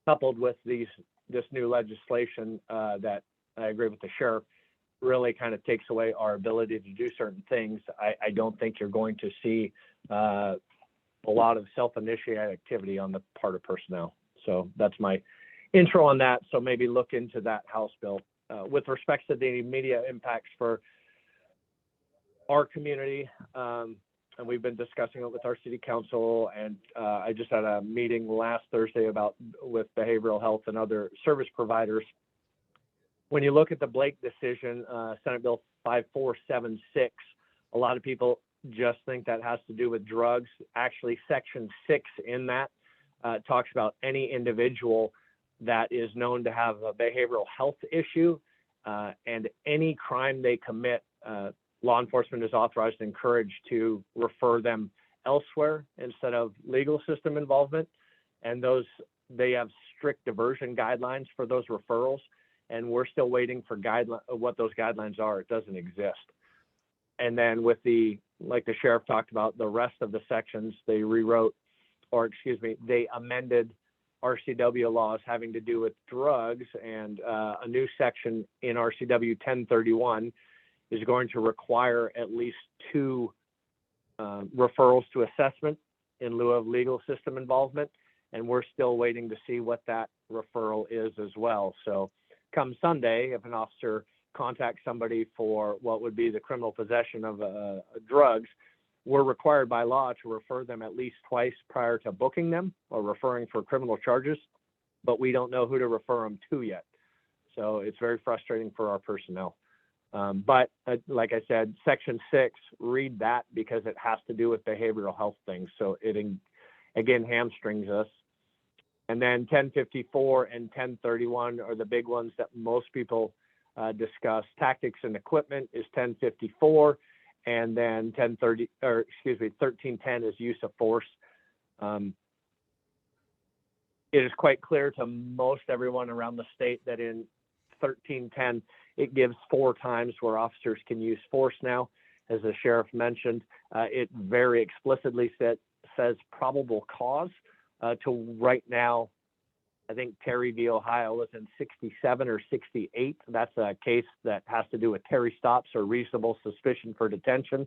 K: coupled with this new legislation that I agree with the sheriff, really kind of takes away our ability to do certain things, I don't think you're going to see a lot of self-initiated activity on the part of personnel. So that's my intro on that. So maybe look into that House bill. With respect to the immediate impacts for our community, and we've been discussing it with our city council, and I just had a meeting last Thursday with behavioral health and other service providers. When you look at the Blake decision, Senate Bill 5476, a lot of people just think that has to do with drugs. Actually, Section 6 in that talks about any individual that is known to have a behavioral health issue and any crime they commit, law enforcement is authorized and encouraged to refer them elsewhere instead of legal system involvement. And they have strict diversion guidelines for those referrals. And we're still waiting for what those guidelines are. It doesn't exist. And then with like the sheriff talked about, the rest of the sections, they amended RCW laws having to do with drugs, and a new section in RCW 1031 is going to require at least 2 referrals to assessment in lieu of legal system involvement. And we're still waiting to see what that referral is as well. So come Sunday, if an officer contacts somebody for what would be the criminal possession of drugs, we're required by law to refer them at least twice prior to booking them or referring for criminal charges, but we don't know who to refer them to yet. So it's very frustrating for our personnel. But like I said, Section 6, read that because it has to do with behavioral health things. So it, again, hamstrings us. And then 1054 and 1031 are the big ones that most people discuss. Tactics and equipment is 1054, and then 1310 is use of force. It is quite clear to most everyone around the state that in 1310, it gives 4 times where officers can use force now. As the sheriff mentioned, it very explicitly says probable cause. To right now, I think Terry v. Ohio was in 67 or 68. That's a case that has to do with Terry stops or reasonable suspicion for detention.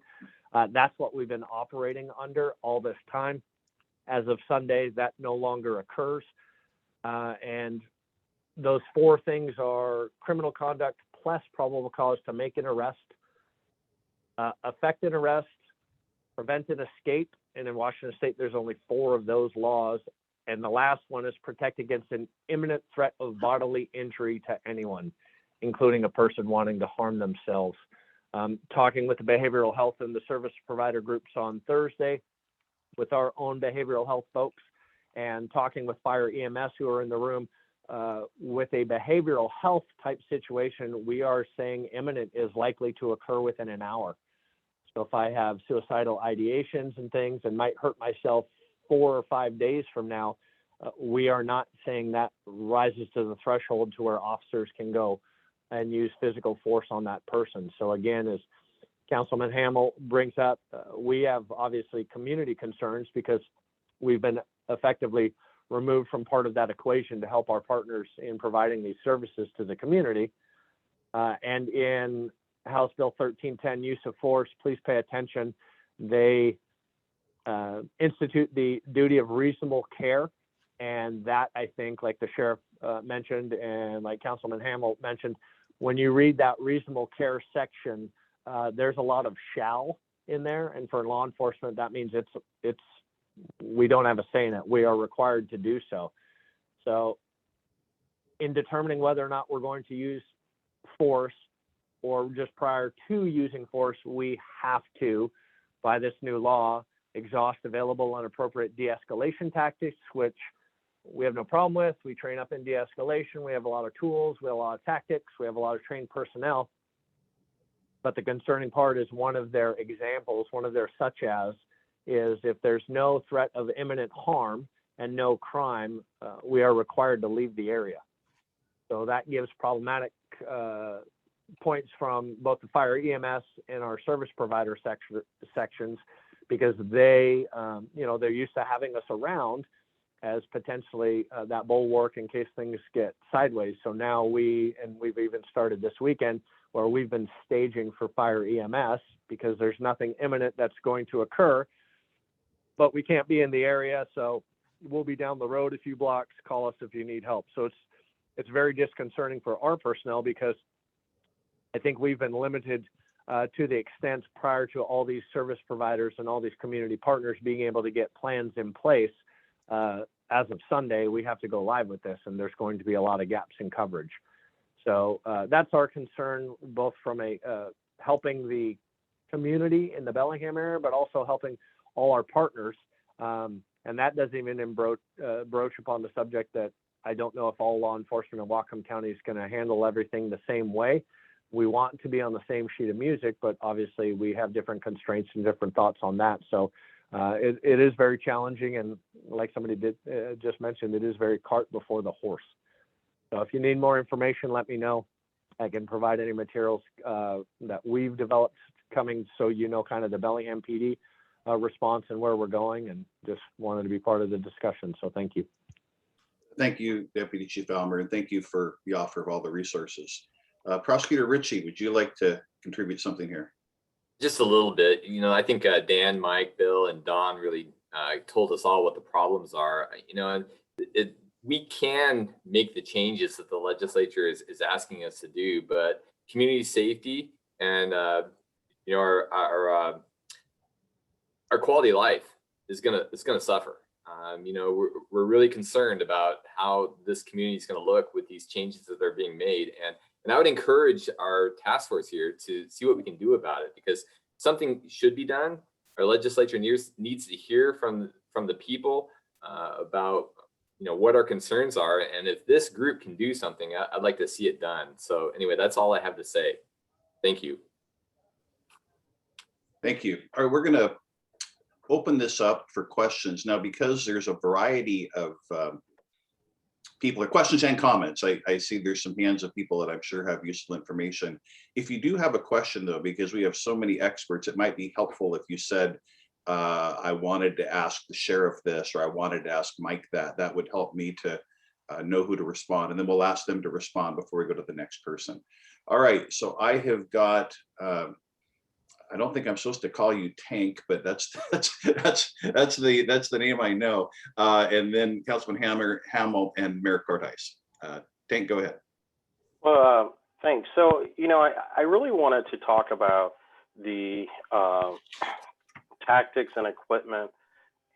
K: That's what we've been operating under all this time. As of Sunday, that no longer occurs. And those 4 things are criminal conduct plus probable cause to make an arrest, effect an arrest, prevent an escape. And in Washington State, there's only 4 of those laws. And the last one is protect against an imminent threat of bodily injury to anyone, including a person wanting to harm themselves. Talking with the behavioral health and the service provider groups on Thursday with our own behavioral health folks, and talking with fire EMS who are in the room with a behavioral health type situation, we are saying imminent is likely to occur within an hour. So if I have suicidal ideations and things and might hurt myself 4 or 5 days from now, we are not saying that rises to the threshold to where officers can go and use physical force on that person. So again, as Councilman Hamill brings up, we have obviously community concerns because we've been effectively removed from part of that equation to help our partners in providing these services to the community. And in House Bill 1310, use of force, please pay attention. They institute the duty of reasonable care. And that, I think, like the sheriff mentioned and like Councilman Hamill mentioned, when you read that reasonable care section, there's a lot of shall in there. And for law enforcement, that means we don't have a say in it. We are required to do so. So in determining whether or not we're going to use force or just prior to using force, we have to, by this new law, exhaust available and appropriate de-escalation tactics, which we have no problem with. We train up in de-escalation. We have a lot of tools. We have a lot of tactics. We have a lot of trained personnel. But the concerning part is one of their examples, one of their such as, is if there's no threat of imminent harm and no crime, we are required to leave the area. So that gives problematic points from both the fire EMS and our service provider sections, because they, they're used to having us around as potentially that bulwark in case things get sideways. So now we've even started this weekend where we've been staging for fire EMS because there's nothing imminent that's going to occur, but we can't be in the area. So we'll be down the road a few blocks. Call us if you need help. So it's very disconcerting for our personnel because I think we've been limited to the extent prior to all these service providers and all these community partners being able to get plans in place. As of Sunday, we have to go live with this, and there's going to be a lot of gaps in coverage. So that's our concern, both from helping the community in the Bellingham area, but also helping all our partners And that doesn't even broach upon the subject that I don't know if all law enforcement in Whatcom County is going to handle everything the same way. We want to be on the same sheet of music, but obviously we have different constraints and different thoughts on that. So it is very challenging. And like somebody did just mention, it is very cart before the horse. So if you need more information, let me know. I can provide any materials that we've developed coming, so you know kind of the Bellingham PD response and where we're going, and just wanted to be part of the discussion. So thank you.
A: Thank you, Deputy Chief Almer, and thank you for the offer of all the resources. Prosecutor Ritchie, would you like to contribute something here?
L: Just a little bit. You know, I think Dan, Mike, Bill, and Don really told us all what the problems are. You know, and we can make the changes that the legislature is asking us to do, but community safety and you know, our quality of life is gonna suffer. You know, we're really concerned about how this community is going to look with these changes that are being made, and I would encourage our task force here to see what we can do about it, because something should be done. Our legislature needs to hear from the people about, you know, what our concerns are, and if this group can do something, I'd like to see it done. So anyway, that's all I have to say. Thank you.
A: Thank you. All right, we're going to open this up for questions now, because there's a variety of people, or questions and comments. I see there's some hands of people that I'm sure have useful information. If you do have a question though, because we have so many experts, it might be helpful if you said, I wanted to ask the sheriff this, or I wanted to ask Mike that. That would help me to know who to respond, and then we'll ask them to respond before we go to the next person. All right, so I have got, I don't think I'm supposed to call you Tank, but that's the name I know. And then Councilman Hamel and Mayor Cortice. Tank, go ahead.
M: Well, thanks. So, you know, I really wanted to talk about the tactics and equipment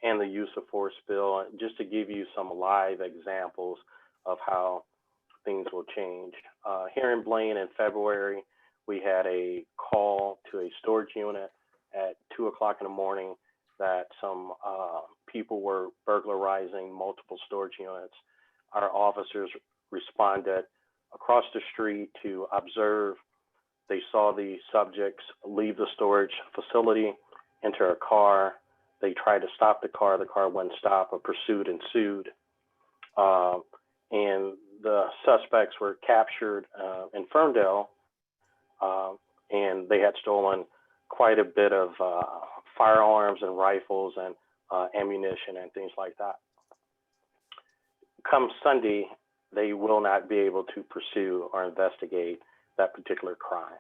M: and the use of force bill, just to give you some live examples of how things will change. Here in Blaine in February, we had a call to a storage unit at 2 o'clock in the morning that some people were burglarizing multiple storage units. Our officers responded across the street to observe. They saw the subjects leave the storage facility, enter a car. They tried to stop the car wouldn't stop. A pursuit ensued. And the suspects were captured in Ferndale, and they had stolen quite a bit of firearms and rifles and ammunition and things like that. Come Sunday, they will not be able to pursue or investigate that particular crime.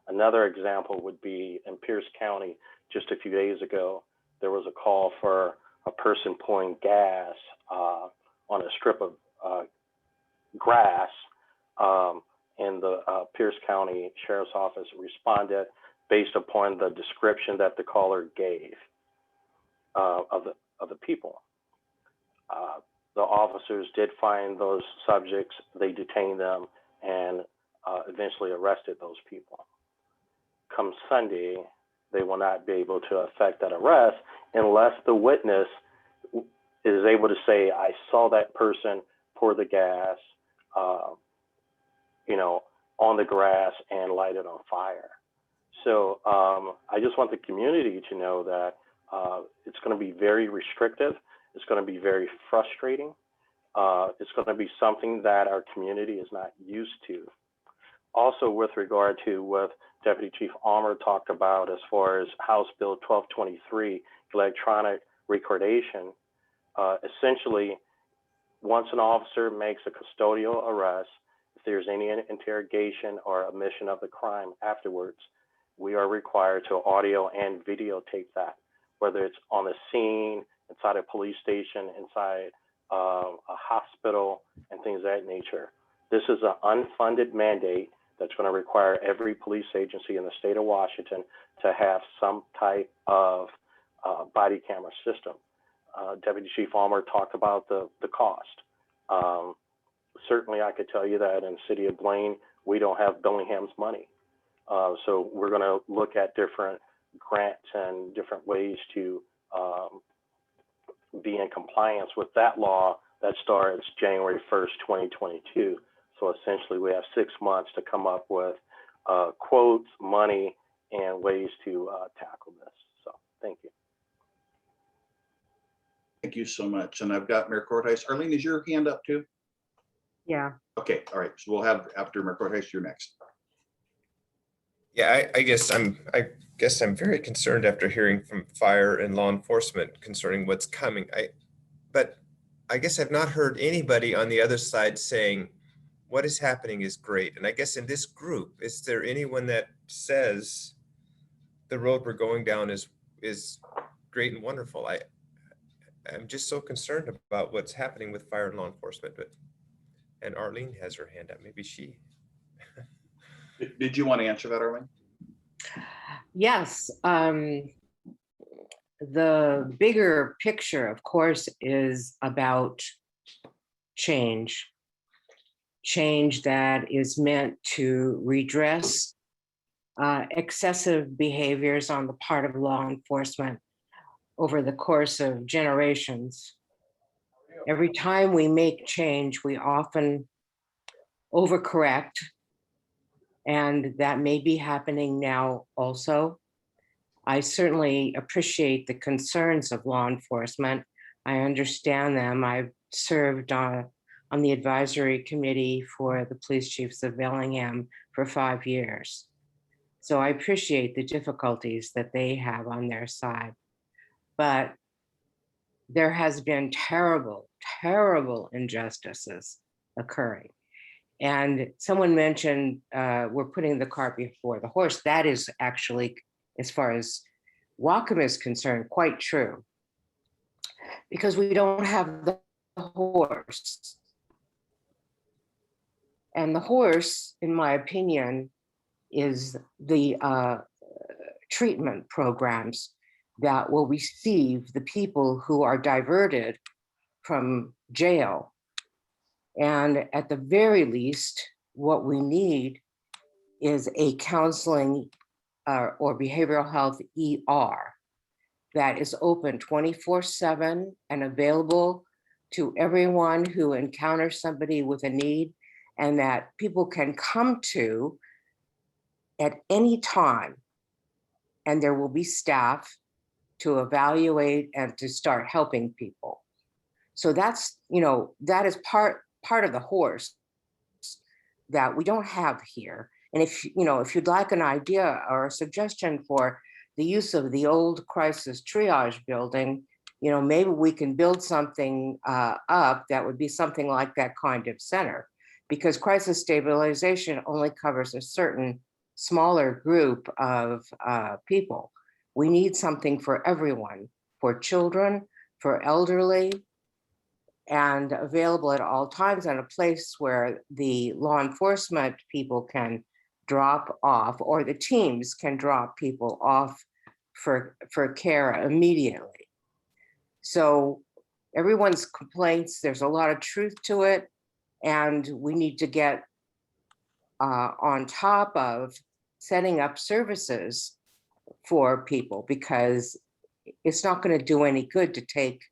M: Another example would be in Pierce County. Just a few days ago, there was a call for a person pouring gas on a strip of grass, and the Pierce County Sheriff's Office responded based upon the description that the caller gave of the people. The officers did find those subjects, they detained them, and eventually arrested those people. Come Sunday, they will not be able to effect that arrest unless the witness is able to say, I saw that person pour the gas, you know, on the grass and light it on fire. So I just want the community to know that it's going to be very restrictive. It's going to be very frustrating. It's going to be something that our community is not used to. Also, with regard to what Deputy Chief Almer talked about as far as House Bill 1223, electronic recordation, essentially, once an officer makes a custodial arrest, if there's any interrogation or omission of the crime afterwards, we are required to audio and videotape that, whether it's on the scene, inside a police station, inside a hospital, and things of that nature. This is an unfunded mandate that's going to require every police agency in the state of Washington to have some type of body camera system. Deputy Chief Almer talked about the cost. Certainly, I could tell you that in the city of Blaine, we don't have Bellingham's money. So we're going to look at different grants and different ways to be in compliance with that law that starts January 1st, 2022. So essentially we have 6 months to come up with quotes, money, and ways to tackle this. So thank you.
A: Thank you so much. And I've got Mayor Cortez. Arlene, is your hand up too?
G: Yeah.
A: Okay, all right. So we'll have after Mayor Cortez, you're next.
N: Yeah, I guess I'm very concerned after hearing from fire and law enforcement concerning what's coming. But I guess I've not heard anybody on the other side saying what is happening is great. And I guess in this group, is there anyone that says the road we're going down is great and wonderful? I'm just so concerned about what's happening with fire and law enforcement. And Arlene has her hand up. Maybe she.
A: Did you want to answer that, Arlene?
G: Yes. The bigger picture, of course, is about change. Change that is meant to redress excessive behaviors on the part of law enforcement over the course of generations. Every time we make change, we often overcorrect, and that may be happening now also. I certainly appreciate the concerns of law enforcement. I understand them. I've served on the advisory committee for the police chiefs of Bellingham for 5 years. So I appreciate the difficulties that they have on their side. But there has been terrible, terrible injustices occurring. And someone mentioned we're putting the cart before the horse. That is actually, as far as Whatcom is concerned, quite true. Because we don't have the horse. And the horse, in my opinion, is the treatment programs that will receive the people who are diverted from jail. And at the very least, what we need is a counseling or behavioral health ER that is open 24/7 and available to everyone who encounters somebody with a need, and that people can come to at any time. And there will be staff to evaluate and to start helping people. So that's, that is part of the horse that we don't have here. And if you'd like an idea or a suggestion for the use of the old crisis triage building, maybe we can build something up that would be something like that kind of center, because crisis stabilization only covers a certain smaller group of people. We need something for everyone, for children, for elderly, and available at all times, and a place where the law enforcement people can drop off, or the teams can drop people off for care immediately. So everyone's complaints, there's a lot of truth to it, and we need to get on top of setting up services for people, because it's not going to do any good to take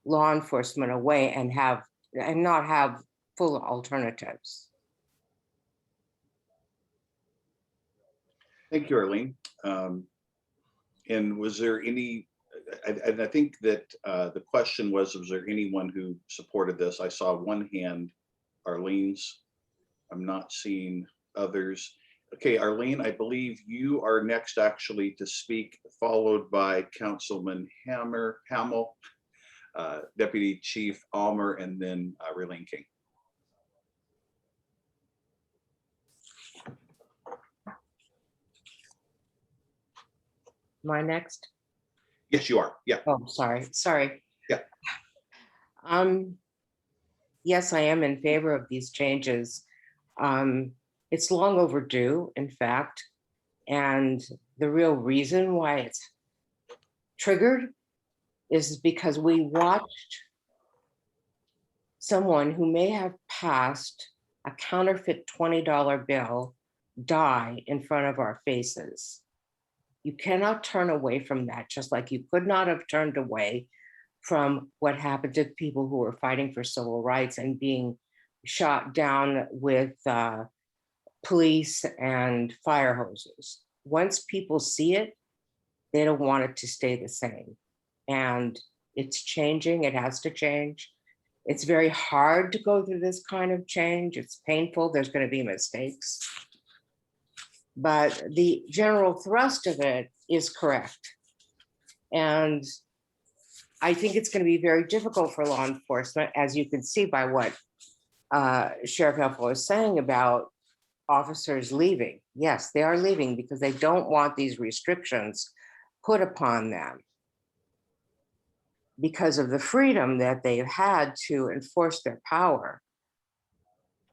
G: law enforcement away and not have full alternatives.
A: Thank you, Arlene. And was there any, I think that the question was there anyone who supported this? I saw one hand, Arlene's. I'm not seeing others. Okay, Arlene, I believe you are next actually to speak, followed by Councilman Hamel, Deputy Chief Almer, and then Raylene King.
G: Am I next?
A: Yes, you are. Yeah.
G: Oh, sorry.
A: Yeah.
G: Yes, I am in favor of these changes. It's long overdue, in fact, and the real reason why it's triggered is because we watched someone who may have passed a counterfeit $20 bill die in front of our faces. You cannot turn away from that, just like you could not have turned away from what happened to people who were fighting for civil rights and being shot down with police and fire hoses. Once people see it, they don't want it to stay the same. And it's changing, it has to change. It's very hard to go through this kind of change. It's painful, there's going to be mistakes. But the general thrust of it is correct. And I think it's going to be very difficult for law enforcement, as you can see by what Sheriff Heffel is saying about officers leaving. Yes, they are leaving because they don't want these restrictions put upon them because of the freedom that they've had to enforce their power.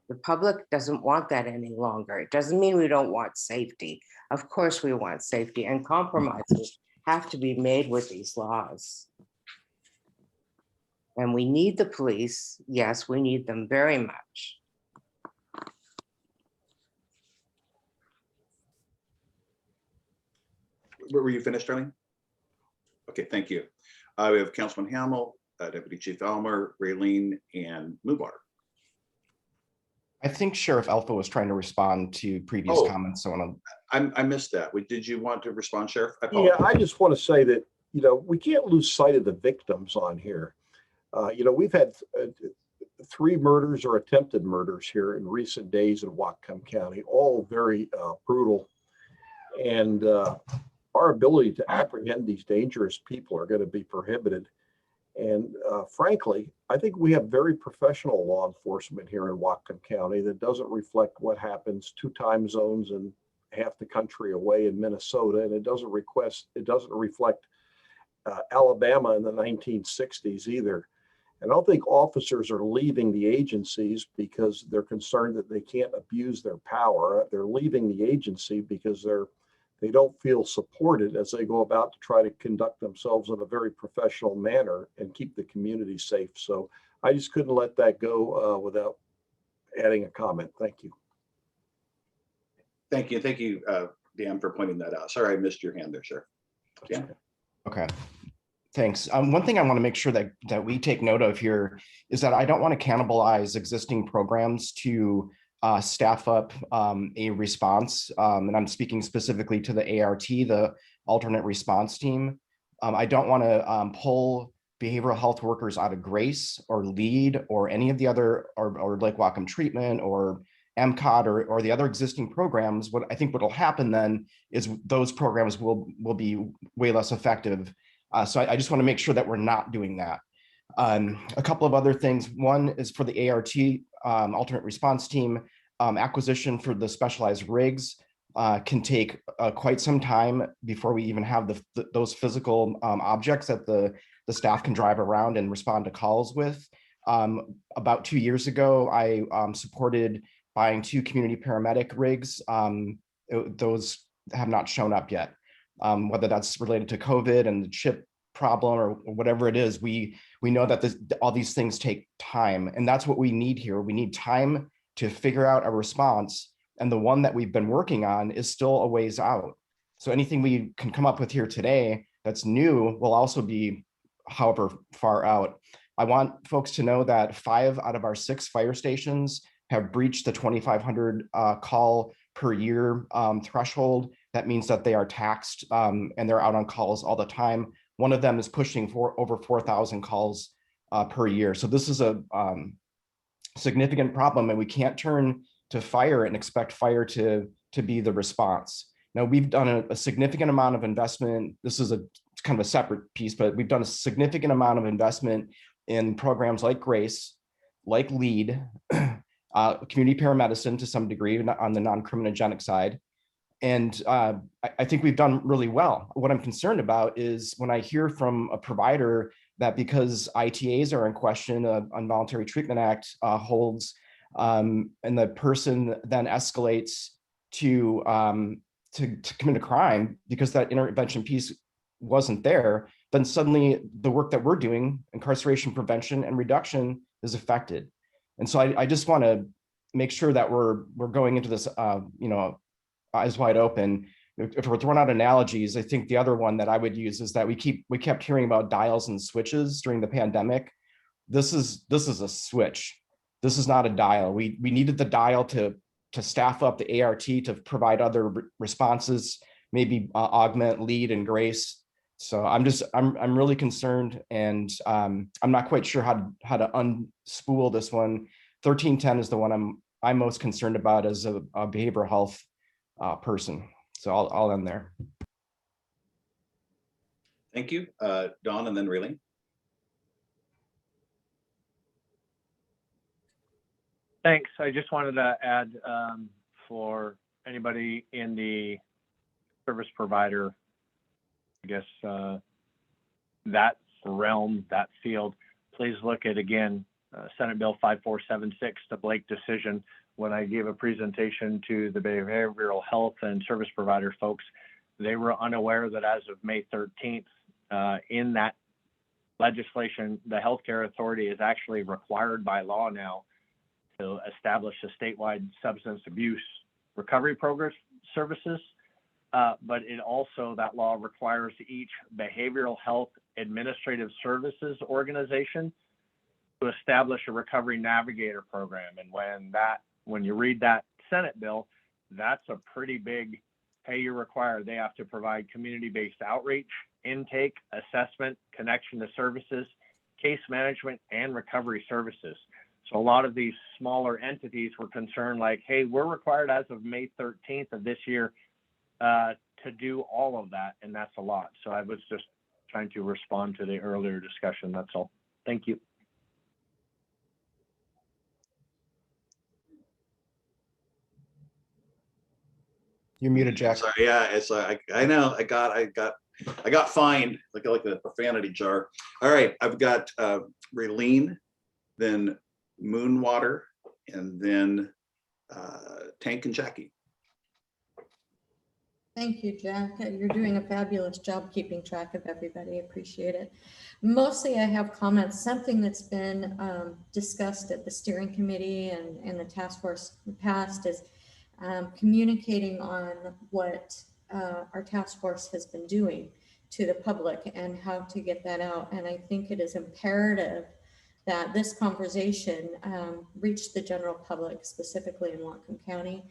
G: The public doesn't want that any longer. It doesn't mean we don't want safety. Of course we want safety, and compromises have to be made with these laws. And we need the police. Yes, we need them very much.
A: Were you finished, Darlene? Okay, thank you. We have Councilman Hamel, Deputy Chief Elmer, Raylene, and Mubar.
C: I think Sheriff Alpha was trying to respond to previous comments. So
A: I missed that. Did you want to respond, Sheriff?
J: Yeah, I just want to say that, you know, we can't lose sight of the victims on here. You know, we've had 3 murders or attempted murders here in recent days in Whatcom County, all very brutal. And our ability to apprehend these dangerous people are going to be prohibited. And frankly, I think we have very professional law enforcement here in Whatcom County that doesn't reflect what happens 2 time zones and half the country away in Minnesota. And it doesn't reflect Alabama in the 1960s either. And I don't think officers are leaving the agencies because they're concerned that they can't abuse their power. They're leaving the agency because they don't feel supported as they go about to try to conduct themselves in a very professional manner and keep the community safe. So I just couldn't let that go without adding a comment. Thank you.
A: Thank you. Thank you, Dan, for pointing that out. Sorry, I missed your hand there, Sheriff. Yeah.
C: Okay. Thanks. One thing I want to make sure that we take note of here is that I don't want to cannibalize existing programs to staff up a response. And I'm speaking specifically to the ART, the alternate response team. I don't want to pull behavioral health workers out of GRACE or LEAD or any of the other, or like Whatcom Treatment or MCOT or the other existing programs. What I think what'll happen then is those programs will be way less effective. So I just want to make sure that we're not doing that. A couple of other things. One is for the ART alternate response team, acquisition for the specialized rigs can take quite some time before we even have those physical objects that the staff can drive around and respond to calls with. About 2 years ago, I supported buying 2 community paramedic rigs. Those have not shown up yet. Whether that's related to COVID and the chip problem or whatever it is, we know that all these things take time, and that's what we need here. We need time to figure out a response, and the one that we've been working on is still a ways out. So anything we can come up with here today that's new will also be however far out. I want folks to know that 5 out of our 6 fire stations have breached the 2,500 call per year threshold. That means that they are taxed and they're out on calls all the time. One of them is pushing for over 4,000 calls per year. So this is a significant problem, and we can't turn to fire and expect fire to be the response. Now, we've done a significant amount of investment. This is kind of a separate piece, but we've done a significant amount of investment in programs like GRACE, like LEAD, community paramedicine to some degree on the non-criminogenic side. And I think we've done really well. What I'm concerned about is when I hear from a provider that because ITAs are in question, Involuntary Treatment Act holds, and the person then escalates to commit a crime because that intervention piece wasn't there, then suddenly the work that we're doing, incarceration prevention and reduction, is affected. And so I just want to make sure that we're going into this, eyes wide open. if we're throwing out analogies, I think the other one that I would use is that we kept hearing about dials and switches during the pandemic. This is a switch. This is not a dial. We needed the dial to staff up the ART to provide other responses, maybe augment, lead, and grace. So I'm really concerned, and I'm not quite sure how to unspool this one. 1310 is the one I'm most concerned about as a behavioral health person. So I'll end there.
A: Thank you, Dawn, and then Raylene.
K: Thanks. I just wanted to add for anybody in the service provider, I guess, that realm, that field, please look at, again, Senate Bill 5476, the Blake decision. When I gave a presentation to the behavioral health and service provider folks, they were unaware that as of May 13th, in that legislation, the healthcare authority is actually required by law now to establish a statewide substance abuse recovery program services. But it also, that law requires each behavioral health administrative services organization to establish a recovery navigator program. And when you read that Senate bill, that's a pretty big, hey, you're required. They have to provide community-based outreach, intake, assessment, connection to services, case management, and recovery services. So a lot of these smaller entities were concerned like, hey, we're required as of May 13th of this year to do all of that, and that's a lot. So I was just trying to respond to the earlier discussion, that's all. Thank you.
C: You're muted, Jack.
A: Sorry, yeah, it's I know I got fined like a profanity jar. All right, I've got Raylene, then Moonwater, and then Tank and Jackie.
F: Thank you, Jack. You're doing a fabulous job keeping track of everybody. I appreciate it. Mostly I have comments. Something that's been discussed at the steering committee and the task force in the past is communicating on what our task force has been doing to the public and how to get that out. And I think it is imperative that this conversation reach the general public, specifically in Whatcom County.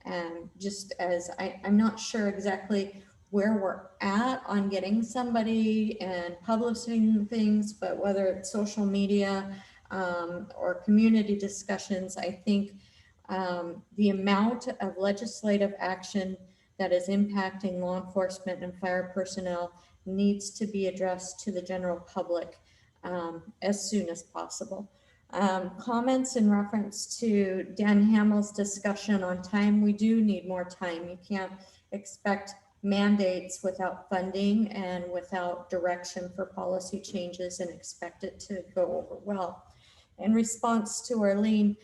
F: And just as I'm not sure exactly where we're at on getting somebody and publishing things, but whether it's social media or community discussions, I think the amount of legislative action that is impacting law enforcement and fire personnel needs to be addressed to the general public as soon as possible. Comments in reference to Dan Hamill's discussion on time. We do need more time. You can't expect mandates without funding and without direction for policy changes and expect it to go over well. In response to Arlene,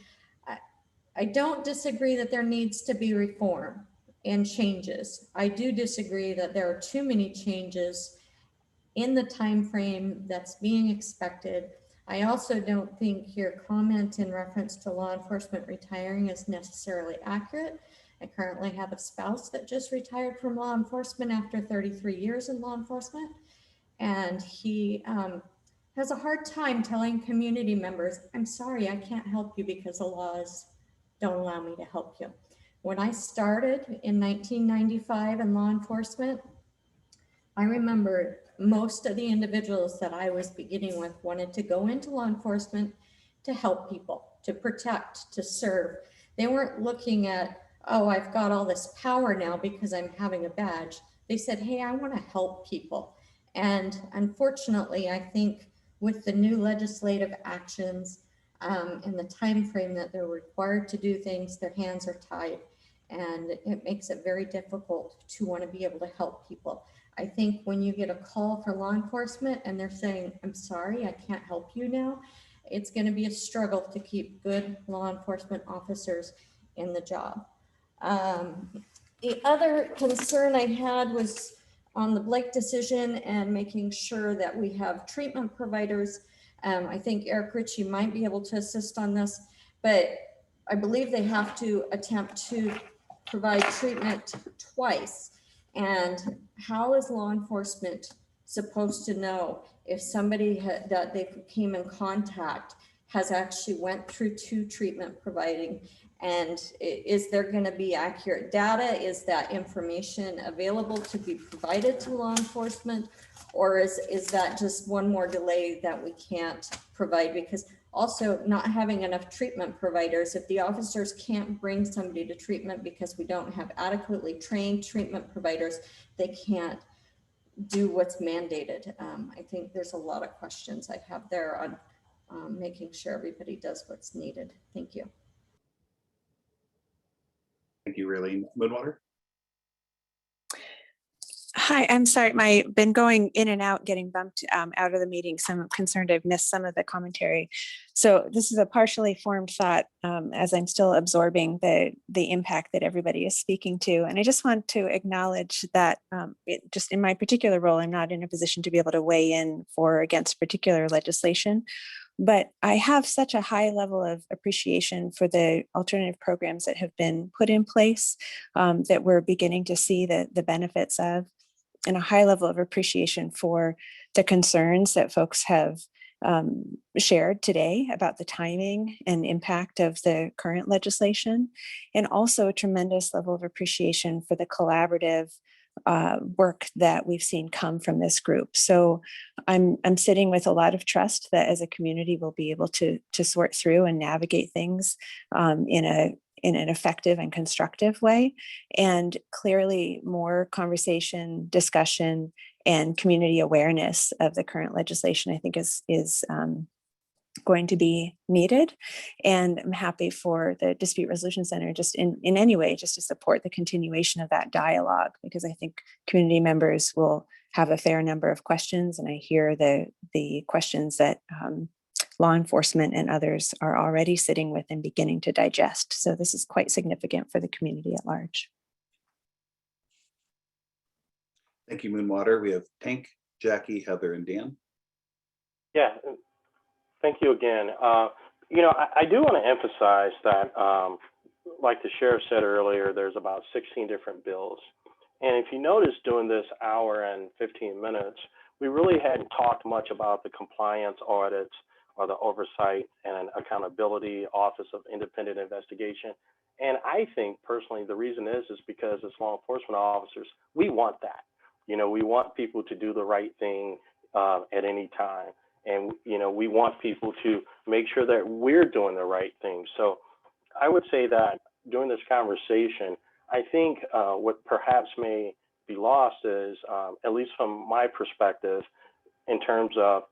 F: I don't disagree that there needs to be reform and changes. I do disagree that there are too many changes in the time frame that's being expected. I also don't think your comment in reference to law enforcement retiring is necessarily accurate. I currently have a spouse that just retired from law enforcement after 33 years in law enforcement. And he has a hard time telling community members, I'm sorry, I can't help you because the laws don't allow me to help you. When I started in 1995 in law enforcement, I remember most of the individuals that I was beginning with wanted to go into law enforcement to help people, to protect, to serve. They weren't looking at, oh, I've got all this power now because I'm having a badge. They said, hey, I want to help people. And unfortunately, I think with the new legislative actions and the time frame that they're required to do things, their hands are tied. And it makes it very difficult to want to be able to help people. I think when you get a call for law enforcement and they're saying, I'm sorry, I can't help you now, it's going to be a struggle to keep good law enforcement officers in the job. The other concern I had was on the Blake decision and making sure that we have treatment providers. I think Eric Ritchie might be able to assist on this, but I believe they have to attempt to provide treatment twice. And how is law enforcement supposed to know if somebody that they came in contact has actually went through 2 treatment providing? And is there going to be accurate data? Is that information available to be provided to law enforcement? Or is that just one more delay that we can't provide? Because also not having enough treatment providers, if the officers can't bring somebody to treatment because we don't have adequately trained treatment providers, they can't do what's mandated. I think there's a lot of questions I have there on making sure everybody does what's needed. Thank you.
A: Thank you, Raylene. Moonwater?
O: Hi, I'm sorry. Been going in and out, getting bumped out of the meeting. So I'm concerned I've missed some of the commentary. So this is a partially formed thought as I'm still absorbing the impact that everybody is speaking to. And I just want to acknowledge that just in my particular role, I'm not in a position to be able to weigh in for or against particular legislation. But I have such a high level of appreciation for the alternative programs that have been put in place that we're beginning to see the benefits of, and a high level of appreciation for the concerns that folks have shared today about the timing and impact of the current legislation, and also a tremendous level of appreciation for the collaborative work that we've seen come from this group. So I'm sitting with a lot of trust that as a community we'll be able to sort through and navigate things in an effective and constructive way. And clearly more conversation, discussion, and community awareness of the current legislation, I think is going to be needed. And I'm happy for the Dispute Resolution Center just in any way, just to support the continuation of that dialogue, because I think community members will have a fair number of questions. And I hear the questions that law enforcement and others are already sitting with and beginning to digest. So this is quite significant for the community at large.
A: Thank you, Moonwater. We have Tank, Jackie, Heather, and Dan.
M: Yeah, thank you again. You know, I do want to emphasize that, like the sheriff said earlier, there's about 16 different bills. And if you notice during this hour and 15 minutes, we really hadn't talked much about the compliance audits or the Oversight and Accountability Office of Independent Investigation. And I think personally, the reason is because as law enforcement officers, we want that. You know, we want people to do the right thing at any time. And, you know, we want people to make sure that we're doing the right thing. So I would say that during this conversation, I think what perhaps may be lost is, at least from my perspective, in terms of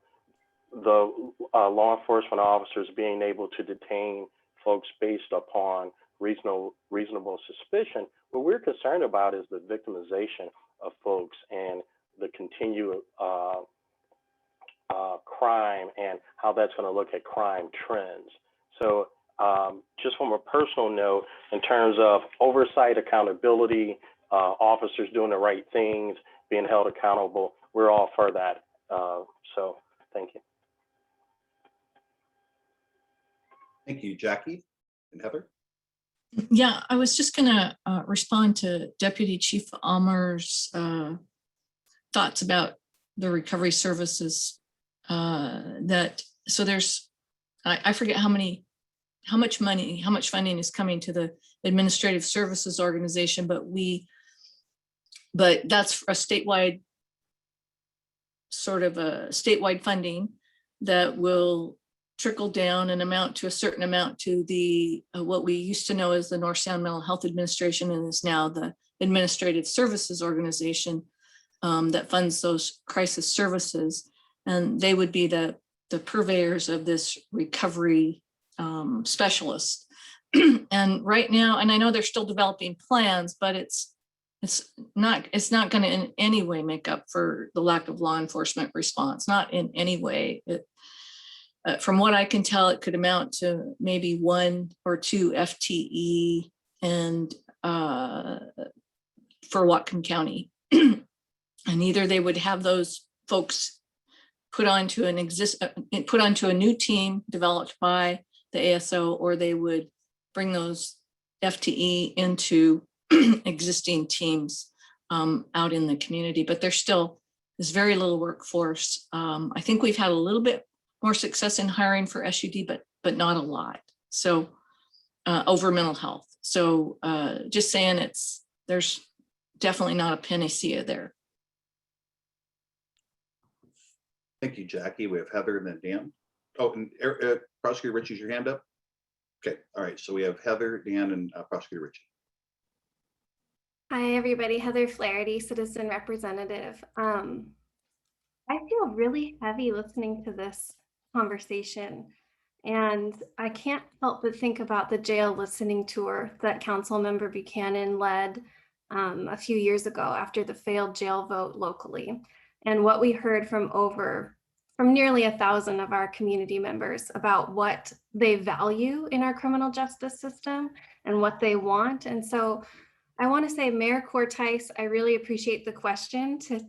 M: the law enforcement officers being able to detain folks based upon reasonable suspicion, what we're concerned about is the victimization of folks and the continued crime and how that's going to look at crime trends. So just from a personal note, in terms of oversight, accountability, officers doing the right things, being held accountable, we're all for that. So thank you.
A: Thank you, Jackie and Heather.
H: Yeah, I was just going to respond to Deputy Chief Almer's thoughts about the recovery services so there's, I forget how much funding is coming to the Administrative Services Organization, but that's a statewide, sort of a statewide funding that will trickle down and amount to a certain amount to the what we used to know as the North Sound Mental Health Administration, and is now the Administrative Services Organization that funds those crisis services. And they would be the purveyors of this recovery specialist. And right now, and I know they're still developing plans, but it's not going to in any way make up for the lack of law enforcement response, not in any way. From what I can tell, it could amount to maybe 1 or 2 FTE and for Whatcom County. And either they would have those folks put onto a new team developed by the ASO, or they would bring those FTE into existing teams out in the community, but there's still this very little workforce. I think we've had a little bit more success in hiring for SUD, but not a lot. So over mental health. So just saying there's definitely not a panacea there.
A: Thank you, Jackie. We have Heather and then Dan. Oh, and Prosecutor Ritchie's your hand up? Okay, all right. So we have Heather, Dan, and Prosecutor Ritchie.
P: Hi, everybody. Heather Flaherty, citizen representative. I feel really heavy listening to this conversation, and I can't help but think about the jail listening tour that Councilmember Buchanan led a few years ago after the failed jail vote locally, and what we heard from nearly 1,000 of our community members about what they value in our criminal justice system and what they want. And so I want to say, Mayor Cortice, I really appreciate the question to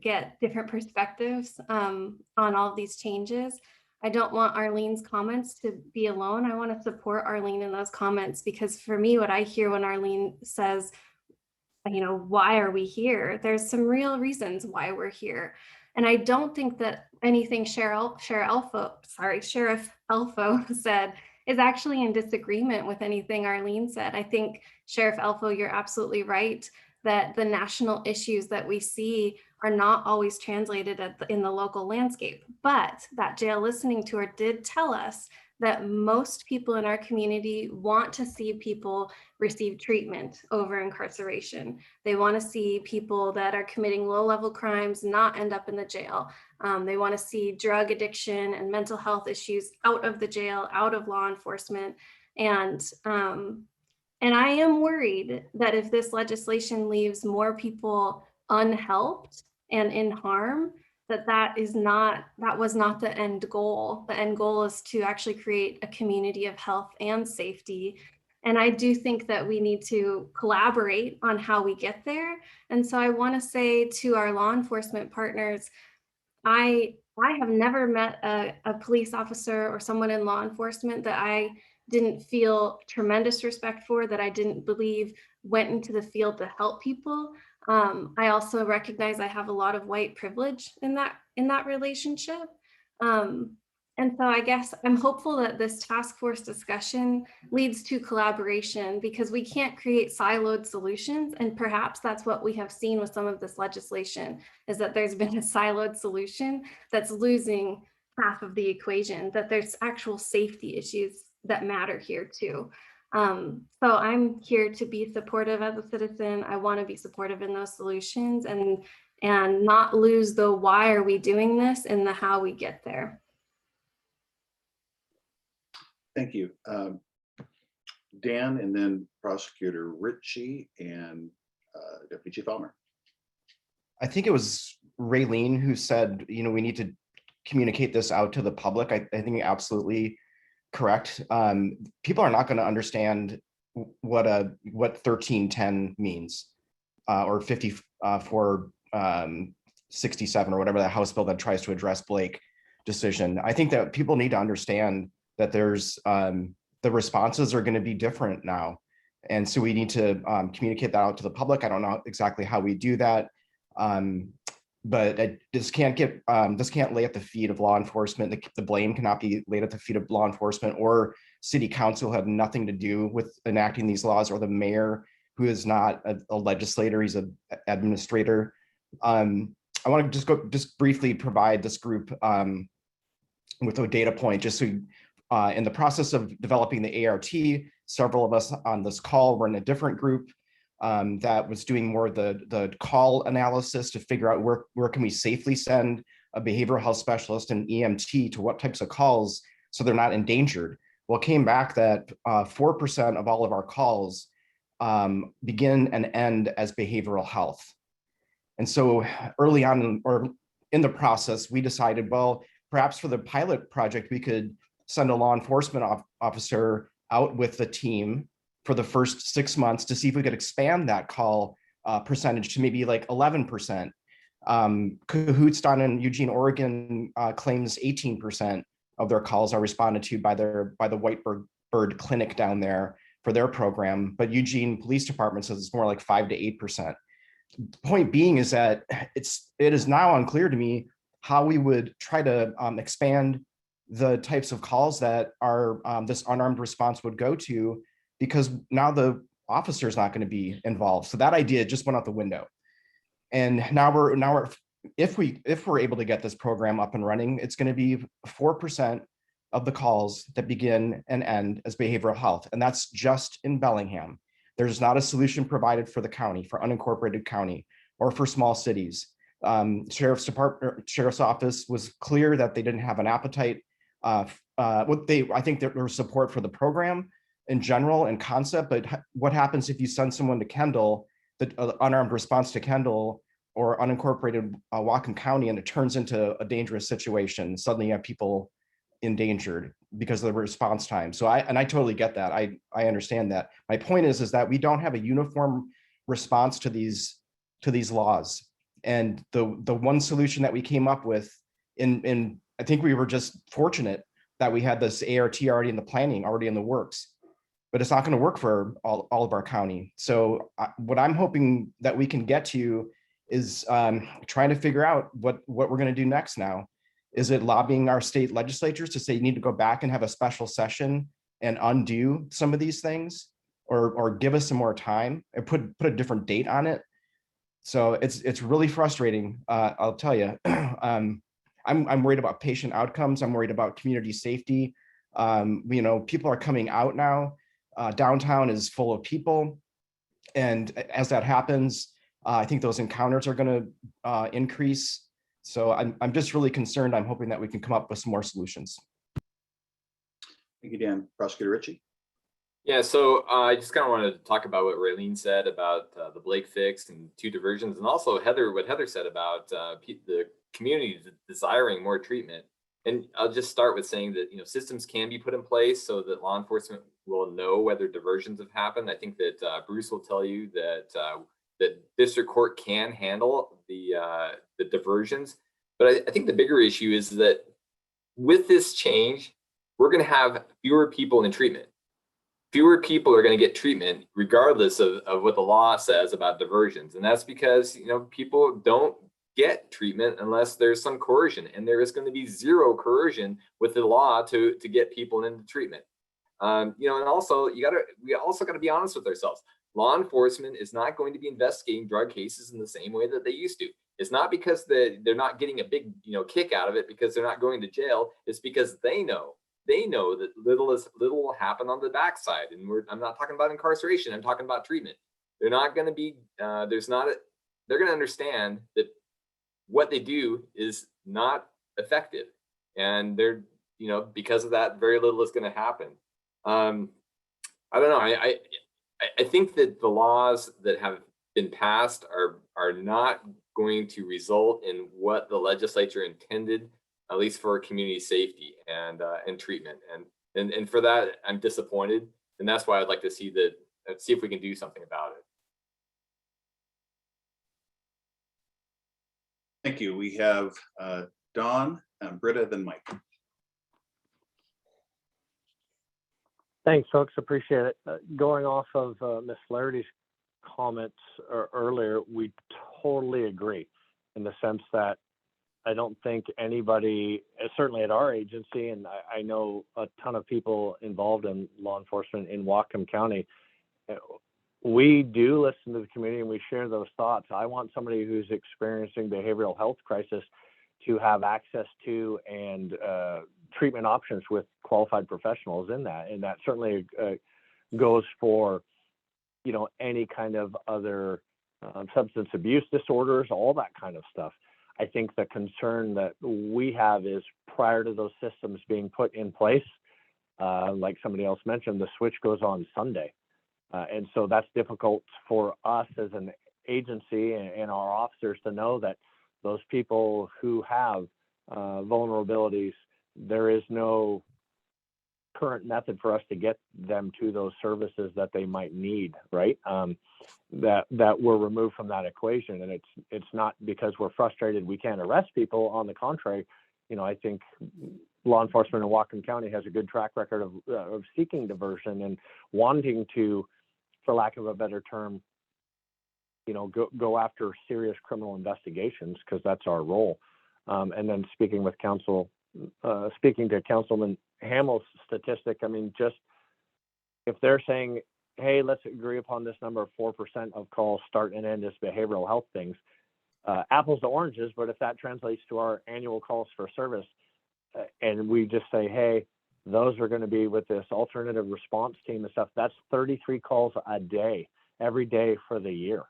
P: get different perspectives on all these changes. I don't want Arlene's comments to be alone. I want to support Arlene in those comments, because for me, what I hear when Arlene says, you know, why are we here? There's some real reasons why we're here. And I don't think that anything Sheriff Elfo said is actually in disagreement with anything Arlene said. I think, Sheriff Elfo, you're absolutely right that the national issues that we see are not always translated in the local landscape. But that jail listening tour did tell us that most people in our community want to see people receive treatment over incarceration. They want to see people that are committing low-level crimes not end up in the jail. They want to see drug addiction and mental health issues out of the jail, out of law enforcement. And I am worried that if this legislation leaves more people unhelped and in harm, that was not the end goal. The end goal is to actually create a community of health and safety. And I do think that we need to collaborate on how we get there. And so I want to say to our law enforcement partners, I have never met a police officer or someone in law enforcement that I didn't feel tremendous respect for, that I didn't believe went into the field to help people. I also recognize I have a lot of white privilege in that relationship. And so I guess I'm hopeful that this task force discussion leads to collaboration, because we can't create siloed solutions. And perhaps that's what we have seen with some of this legislation, is that there's been a siloed solution that's losing half of the equation, that there's actual safety issues that matter here too. So I'm here to be supportive as a citizen. I want to be supportive in those solutions and not lose the why are we doing this and the how we get there.
A: Thank you. Dan, and then Prosecutor Ritchie and Deputy Chief Elmer.
C: I think it was Raylene who said, you know, we need to communicate this out to the public. I think absolutely correct. People are not going to understand what 1310 means or 5467 or whatever, that House bill that tries to address Blake decision. I think that people need to understand that there's the responses are going to be different now. And so we need to communicate that out to the public. I don't know exactly how we do that. But this can't lay at the feet of law enforcement. The blame cannot be laid at the feet of law enforcement or city council, who have nothing to do with enacting these laws, or the mayor, who is not a legislator, he's an administrator. I want to just briefly provide this group with a data point, just so in the process of developing the ART, several of us on this call were in a different group that was doing more of the call analysis to figure out where can we safely send a behavioral health specialist and EMT to what types of calls so they're not endangered. Well, it came back that 4% of all of our calls begin and end as behavioral health. And so early on, or in the process, we decided, well, perhaps for the pilot project, we could send a law enforcement officer out with the team for the first 6 months to see if we could expand that call percentage to maybe like 11%. Cahoots down in Eugene, Oregon claims 18% of their calls are responded to by the White Bird Clinic down there for their program, but Eugene Police Department says it's more like 5 to 8%. point being is that it is now unclear to me how we would try to expand the types of calls that are this unarmed response would go to, because now the officer is not going to be involved. So that idea just went out the window. And now we're if we're able to get this program up and running, it's going to be 4% of the calls that begin and end as behavioral health, and that's just in Bellingham. There's not a solution provided for the county, for unincorporated county, or for small cities. Sheriff's office was clear that they didn't have an appetite. I think there was support for the program in general and concept, but what happens if you send someone to Kendall, the unarmed response to Kendall or unincorporated Whatcom County, and it turns into a dangerous situation? Suddenly you have people endangered because of the response time. So I totally get that. I understand that. My point is that we don't have a uniform response to these laws. And the one solution that we came up with in I think we were just fortunate that we had this ART already in the planning, already in the works, but it's not going to work for all of our county. So what I'm hoping that we can get to is trying to figure out what we're going to do next now. Is it lobbying our state legislatures to say you need to go back and have a special session and undo some of these things, or give us some more time and put a different date on it? So it's really frustrating. I'll tell you. I'm worried about patient outcomes. I'm worried about community safety. People are coming out now. Downtown is full of people, and as that happens, I think those encounters are going to increase. So I'm just really concerned. I'm hoping that we can come up with some more solutions.
A: Thank you, Dan. Prosecutor Ritchie.
L: Yeah, so I just kind of wanted to talk about what Raylene said about the Blake fix and 2 diversions, and also what Heather said about the community desiring more treatment. And I'll just start with saying that systems can be put in place so that law enforcement will know whether diversions have happened. I think that Bruce will tell you that that district court can handle the diversions, but I think the bigger issue is that with this change, we're going to have fewer people in treatment. Fewer people are going to get treatment regardless of what the law says about diversions. And that's because, people don't get treatment unless there's some coercion, and there is going to be zero coercion with the law to get people into treatment. And also we also got to be honest with ourselves. Law enforcement is not going to be investigating drug cases in the same way that they used to. It's not because they're not getting a big, kick out of it because they're not going to jail. It's because they know that little will happen on the backside. And I'm not talking about incarceration. I'm talking about treatment. They're not going to be, they're going to understand that what they do is not effective. And they're, because of that, very little is going to happen. I don't know. I think that the laws that have been passed are not going to result in what the legislature intended, at least for community safety and treatment. And for that, I'm disappointed. And that's why I'd like to see if we can do something about it.
A: Thank you. We have Don, Britta, then Mike.
K: Thanks, folks. Appreciate it. Going off of Ms. Flaherty's comments earlier, we totally agree in the sense that I don't think anybody, certainly at our agency, and I know a ton of people involved in law enforcement in Whatcom County, we do listen to the community and we share those thoughts. I want somebody who's experiencing behavioral health crisis to have access to and treatment options with qualified professionals in that. And that certainly goes for, any kind of other substance abuse disorders, all that kind of stuff. I think the concern that we have is prior to those systems being put in place, like somebody else mentioned, the switch goes on Sunday. And so that's difficult for us as an agency and our officers to know that those people who have vulnerabilities, there is no current method for us to get them to those services that they might need, right? That we're removed from that equation. And it's not because we're frustrated we can't arrest people. On the contrary, I think law enforcement in Whatcom County has a good track record of seeking diversion and wanting to, for lack of a better term, go after serious criminal investigations, because that's our role. And then speaking to Councilman Hamill's statistic, I mean, just if they're saying, hey, let's agree upon this number of 4% of calls start and end as behavioral health things, apples to oranges, but if that translates to our annual calls for service, and we just say, hey, those are going to be with this alternative response team and stuff, that's 33 calls a day, every day for the year.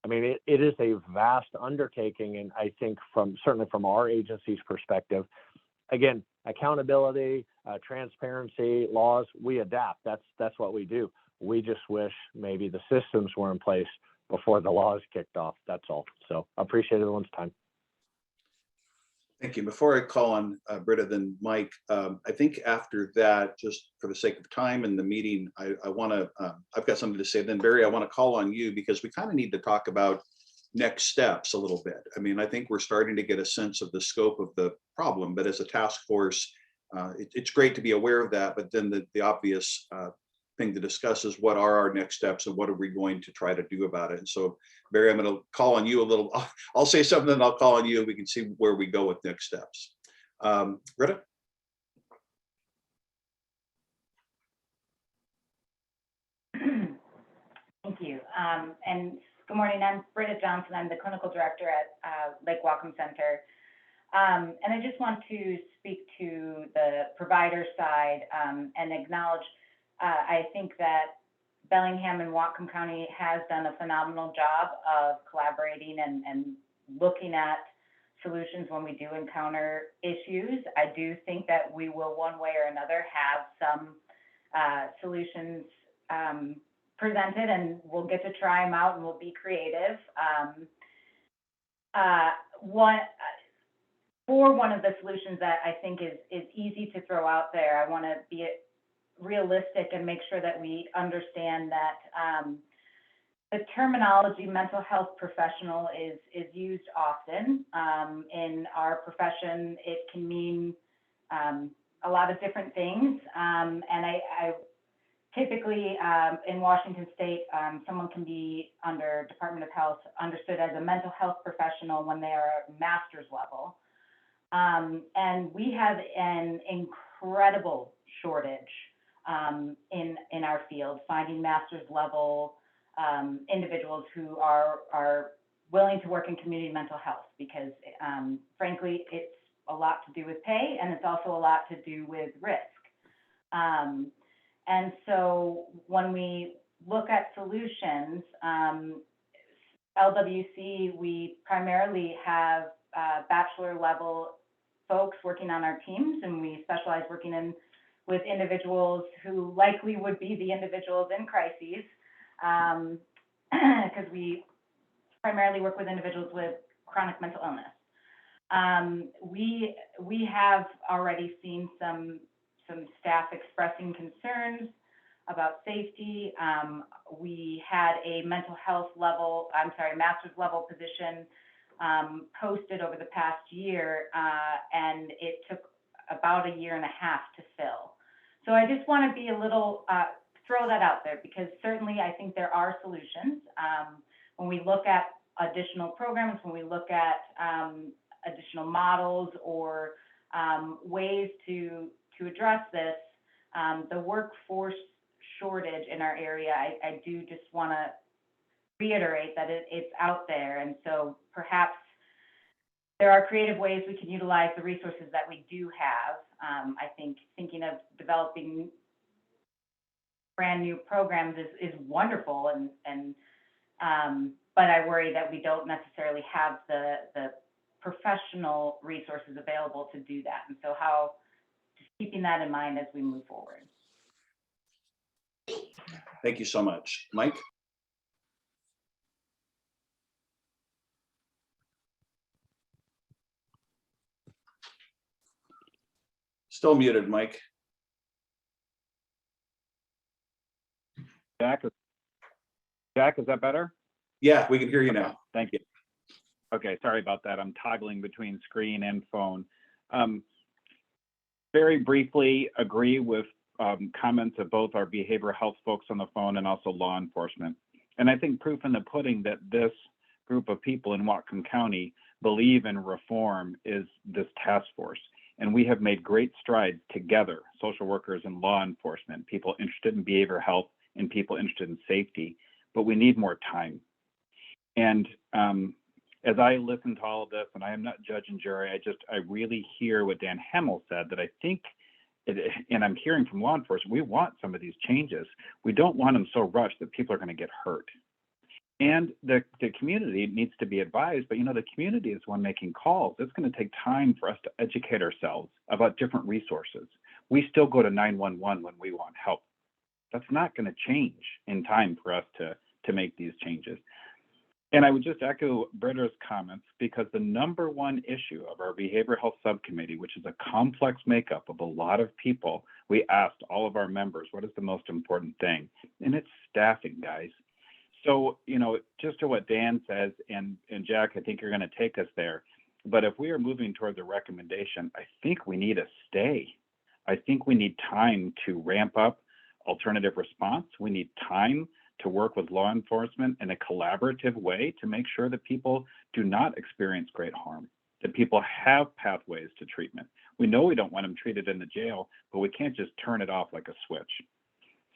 K: I mean, it is a vast undertaking, and I think certainly from our agency's perspective, again, accountability, transparency, laws, we adapt. That's what we do. We just wish maybe the systems were in place before the laws kicked off. That's all. So appreciate everyone's time.
A: Thank you. Before I call on Britta, then Mike, I think after that, just for the sake of time and the meeting, I want to, I've got something to say. Then Barry, I want to call on you because we kind of need to talk about next steps a little bit. I mean, I think we're starting to get a sense of the scope of the problem, but as a task force, it's great to be aware of that. But then the obvious thing to discuss is what are our next steps and what are we going to try to do about it. And so, Barry, I'm going to call on you a little. I'll say something and I'll call on you. We can see where we go with next steps. Britta?
Q: Thank you. And good morning. I'm Britta Johnson. I'm the clinical director at Lake Welcome Center. And I just want to speak to the provider side and acknowledge I think that Bellingham and Whatcom County has done a phenomenal job of collaborating and looking at solutions when we do encounter issues. I do think that we will, one way or another, have some solutions presented, and we'll get to try them out and we'll be creative. One of the solutions that I think is easy to throw out there, I want to be realistic and make sure that we understand that the terminology mental health professional is used often. In our profession, it can mean a lot of different things. And I typically in Washington State, someone can be under Department of Health understood as a mental health professional when they are master's level. And we have an incredible shortage in our field, finding master's level individuals who are willing to work in community mental health, because frankly, it's a lot to do with pay, and it's also a lot to do with risk. And so when we look at solutions, LWC, we primarily have bachelor level folks working on our teams, and we specialize working with individuals who likely would be the individuals in crises, because we primarily work with individuals with chronic mental illness. We have already seen some staff expressing concerns about safety. We had a master's level position posted over the past year, and it took about a year and a half to fill. So I just want to be a little, throw that out there, because certainly I think there are solutions. When we look at additional programs, when we look at additional models or ways to address this, the workforce shortage in our area, I do just want to reiterate that it's out there. And so perhaps there are creative ways we can utilize the resources that we do have. I think thinking of developing brand new programs is wonderful, but I worry that we don't necessarily have the professional resources available to do that. And so just keeping that in mind as we move forward.
A: Thank you so much. Mike? Still muted, Mike.
K: Jack, is that better?
A: Yeah, we can hear you now.
K: Thank you. Okay, sorry about that. I'm toggling between screen and phone. Very briefly, agree with comments of both our behavioral health folks on the phone and also law enforcement.
R: And I think proof in the pudding that this group of people in Whatcom County believe in reform is this task force. And we have made great strides together, social workers and law enforcement, people interested in behavioral health and people interested in safety, but we need more time. And as I listen to all of this, and I am not judge and jury, I really hear what Dan Hamill said, that I think, and I'm hearing from law enforcement, we want some of these changes. We don't want them so rushed that people are going to get hurt. And the community needs to be advised, but the community is one making calls. It's going to take time for us to educate ourselves about different resources. We still go to 911 when we want help. That's not going to change in time for us to make these changes. And I would just echo Britta's comments, because the number one issue of our behavioral health subcommittee, which is a complex makeup of a lot of people, we asked all of our members, what is the most important thing? And it's staffing, guys. So, just to what Dan says, and Jack, I think you're going to take us there, but if we are moving towards a recommendation, I think we need a stay. I think we need time to ramp up alternative response. We need time to work with law enforcement in a collaborative way to make sure that people do not experience great harm, that people have pathways to treatment. We know we don't want them treated in the jail, but we can't just turn it off like a switch.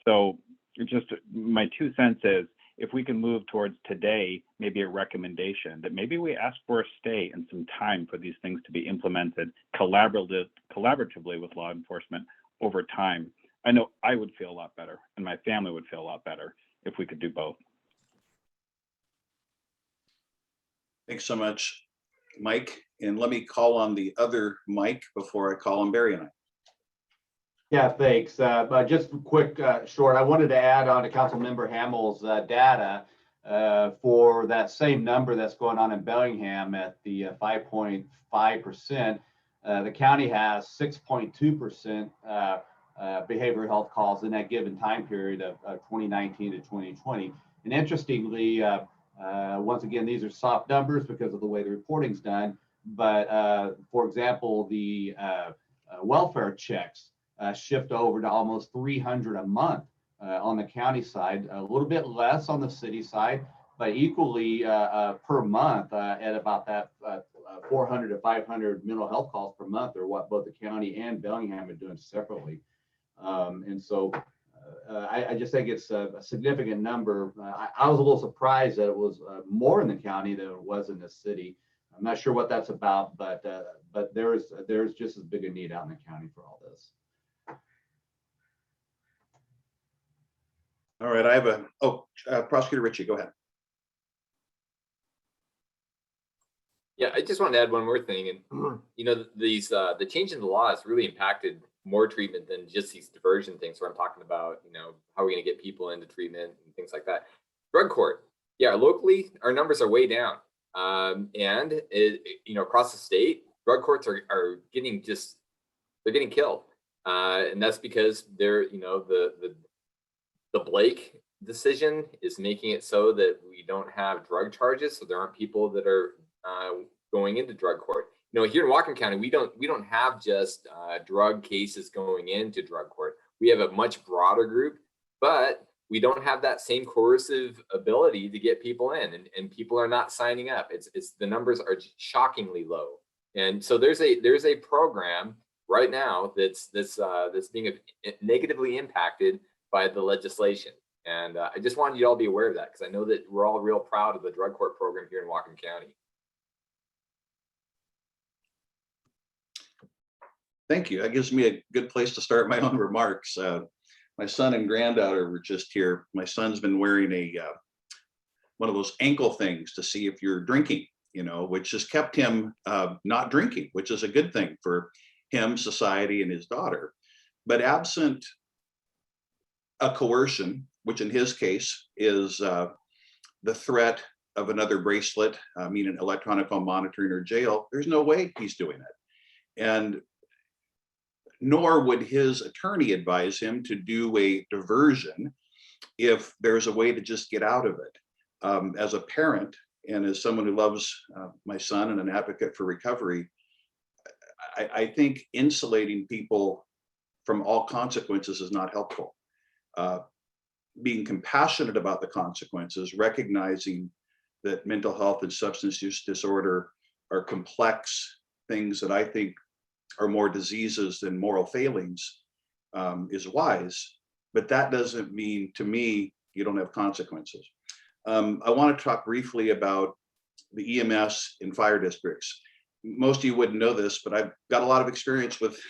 R: So just my 2 cents is, if we can move towards today, maybe a recommendation that maybe we ask for a stay and some time for these things to be implemented collaboratively with law enforcement over time. I know I would feel a lot better and my family would feel a lot better if we could do both.
A: Thanks so much, Mike. And let me call on the other Mike before I call on Barry and I.
I: Yeah, thanks. But just quick, short, I wanted to add on to Councilmember Hamill's data for that same number that's going on in Bellingham at the 5.5%. The county has 6.2% behavioral health calls in that given time period of 2019 to 2020. And interestingly, once again, these are soft numbers because of the way the reporting's done. But for example, the welfare checks shift over to almost 300 a month on the county side, a little bit less on the city side, but equally per month at about that 400 to 500 mental health calls per month are what both the county and Bellingham are doing separately. And so I just think it's a significant number. I was a little surprised that it was more in the county than it was in the city. I'm not sure what that's about, but there's just as big a need out in the county for all this.
A: All right, I have Prosecutor Ritchie, go ahead.
L: Yeah, I just wanted to add one more thing. And, the change in the law has really impacted more treatment than just these diversion things where I'm talking about, how are we going to get people into treatment and things like that. Drug court. Yeah, locally, our numbers are way down. And across the state, drug courts are getting they're getting killed. And that's because the Blake decision is making it so that we don't have drug charges. So there aren't people that are going into drug court. Here in Whatcom County, we don't have just drug cases going into drug court. We have a much broader group, but we don't have that same coercive ability to get people in, and people are not signing up. It's the numbers are shockingly low. And so there's a program right now that's being negatively impacted by the legislation. And I just wanted you all to be aware of that, because I know that we're all real proud of the drug court program here in Whatcom County.
A: Thank you. That gives me a good place to start my own remarks. My son and granddaughter were just here. My son's been wearing one of those ankle things to see if you're drinking, which has kept him not drinking, which is a good thing for him, society, and his daughter. But absent a coercion, which in his case is the threat of another bracelet, meaning electronic monitoring or jail, there's no way he's doing it. And nor would his attorney advise him to do a diversion if there's a way to just get out of it. As a parent and as someone who loves my son and an advocate for recovery, I think insulating people from all consequences is not helpful. being compassionate about the consequences, recognizing that mental health and substance use disorder are complex things that I think are more diseases than moral failings, is wise. But that doesn't mean, to me, you don't have consequences. I want to talk briefly about the EMS in fire districts. Most of you wouldn't know this, but I've got a lot of experience with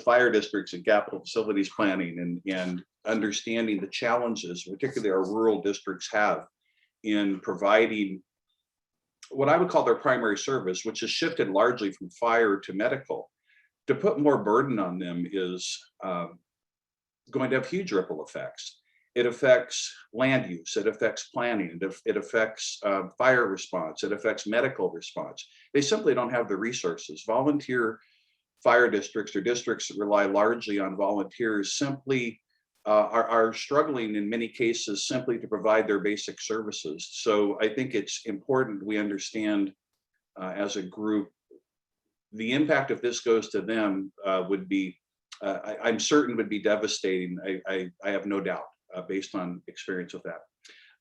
A: fire districts and capital facilities planning and understanding the challenges, particularly our rural districts have in providing what I would call their primary service, which has shifted largely from fire to medical. To put more burden on them is going to have huge ripple effects. It affects land use, it affects planning, it affects fire response, it affects medical response. They simply don't have the resources. Volunteer fire districts or districts that rely largely on volunteers simply are struggling in many cases simply to provide their basic services. So I think it's important we understand as a group, the impact if this goes to them would be, I'm certain would be devastating. I have no doubt. Based on experience with that.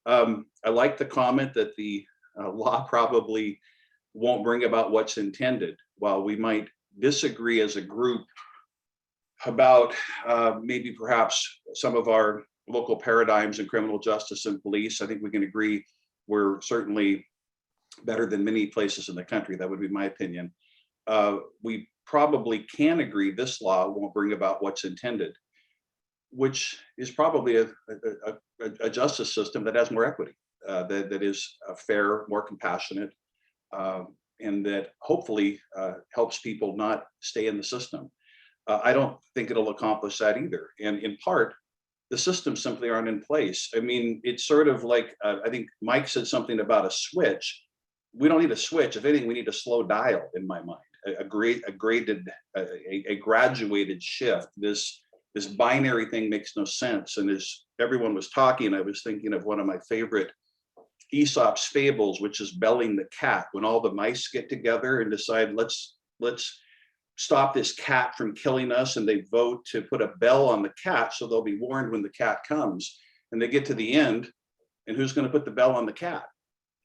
A: I like the comment that the law probably won't bring about what's intended. While we might disagree as a group about maybe perhaps some of our local paradigms in criminal justice and police, I think we can agree we're certainly better than many places in the country. That would be my opinion. We probably can agree this law won't bring about what's intended, which is probably a justice system that has more equity, that is fair, more compassionate, and that hopefully helps people not stay in the system. I don't think it'll accomplish that either. And in part, the systems simply aren't in place. I mean, it's sort of like, I think Mike said something about a switch. We don't need a switch. If anything, we need a slow dial in my mind, a graduated shift. This binary thing makes no sense. And as everyone was talking, I was thinking of one of my favorite Aesop's fables, which is Belling the cat. When all the mice get together and decide, let's stop this cat from killing us, and they vote to put a bell on the cat so they'll be warned when the cat comes. And they get to the end, and who's going to put the bell on the cat?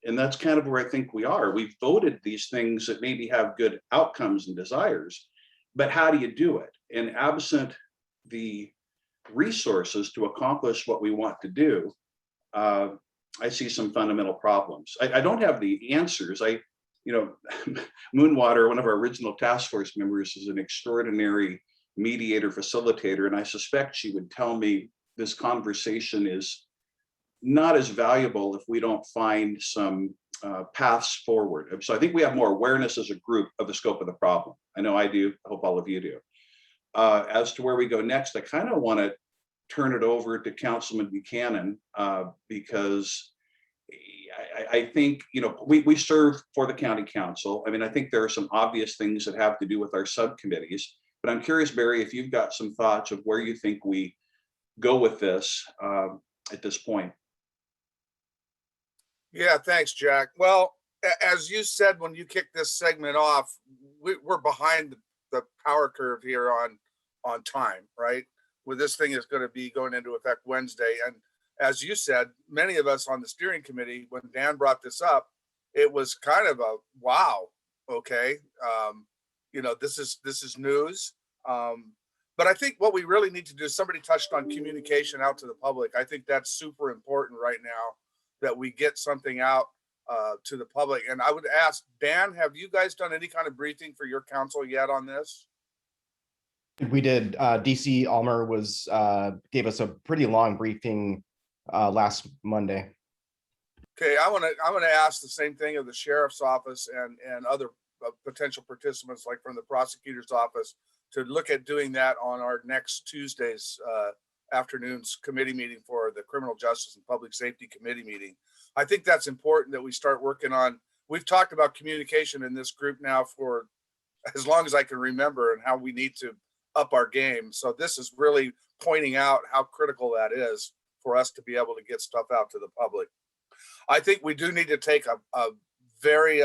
A: And that's kind of where I think we are. We've voted these things that maybe have good outcomes and desires, but how do you do it? And absent the resources to accomplish what we want to do, I see some fundamental problems. I don't have the answers. Moonwater, one of our original task force members, is an extraordinary mediator, facilitator, and I suspect she would tell me this conversation is not as valuable if we don't find some paths forward. So I think we have more awareness as a group of the scope of the problem. I know I do. I hope all of you do. As to where we go next, I kind of want to turn it over to Councilman Buchanan because I think, we serve for the county council. I mean, I think there are some obvious things that have to do with our subcommittees, but I'm curious, Barry, if you've got some thoughts of where you think we go with this at this point.
E: Yeah, thanks, Jack. Well, as you said, when you kicked this segment off, we're behind the power curve here on time, right? Where this thing is going to be going into effect Wednesday. And as you said, many of us on the steering committee, when Dan brought this up, it was kind of a wow. Okay, this is news. But I think what we really need to do, somebody touched on communication out to the public. I think that's super important right now, that we get something out to the public. And I would ask, Dan, have you guys done any kind of briefing for your council yet on this?
C: We did. DC Almer gave us a pretty long briefing last Monday.
E: Okay, I want to ask the same thing of the sheriff's office and other potential participants, like from the prosecutor's office, to look at doing that on our next Tuesday's afternoon's committee meeting for the Criminal Justice and Public Safety Committee meeting. I think that's important that we start working on. We've talked about communication in this group now for as long as I can remember, and how we need to up our game. So this is really pointing out how critical that is for us to be able to get stuff out to the public. I think we do need to take a very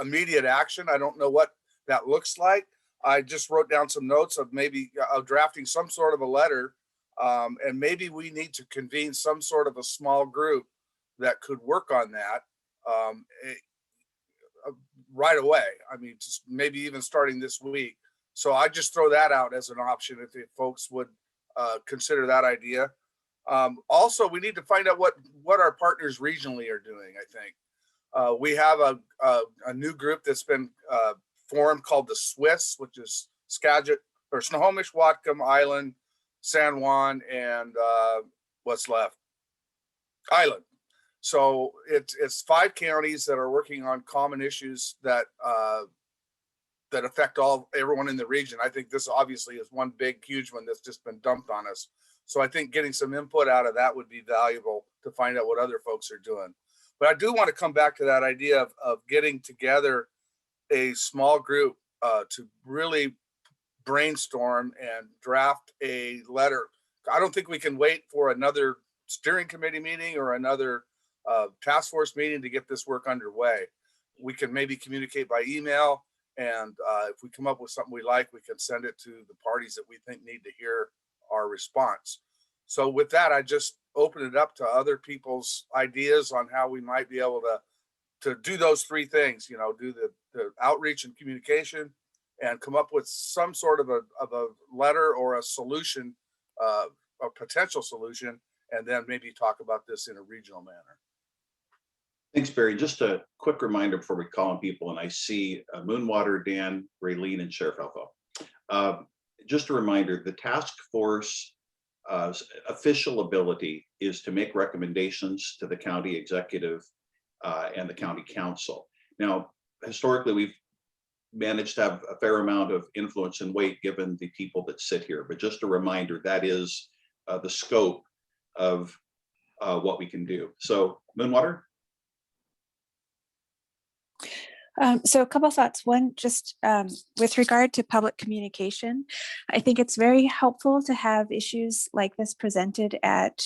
E: immediate action. I don't know what that looks like. I just wrote down some notes of maybe drafting some sort of a letter And maybe we need to convene some sort of a small group that could work on that right away. I mean, just maybe even starting this week. So I just throw that out as an option if the folks would consider that idea. Also, we need to find out what our partners regionally are doing. I think we have a new group that's been formed called the Swiss, which is Skagit or Snohomish, Whatcom Island, San Juan, and what's left, Island. So it's 5 counties that are working on common issues that that affect everyone in the region. I think this obviously is one big, huge one that's just been dumped on us. So I think getting some input out of that would be valuable to find out what other folks are doing. But I do want to come back to that idea of getting together a small group to really brainstorm and draft a letter. I don't think we can wait for another steering committee meeting or another task force meeting to get this work underway. We can maybe communicate by email, and if we come up with something we like, we can send it to the parties that we think need to hear our response. So with that, I just open it up to other people's ideas on how we might be able to do those 3 things, you know, do the outreach and communication, and come up with some sort of a letter or a solution, a potential solution, and then maybe talk about this in a regional manner.
A: Thanks, Barry. Just a quick reminder before we call on people, and I see Moonwater, Dan, Raylene, and Sheriff Alpha. Just a reminder, the task force official ability is to make recommendations to the county executive and the county council. Now, historically, we've managed to have a fair amount of influence and weight given the people that sit here, but just a reminder, that is the scope of what we can do. So, Moonwater?
O: So a couple thoughts. One, just with regard to public communication, I think it's very helpful to have issues like this presented at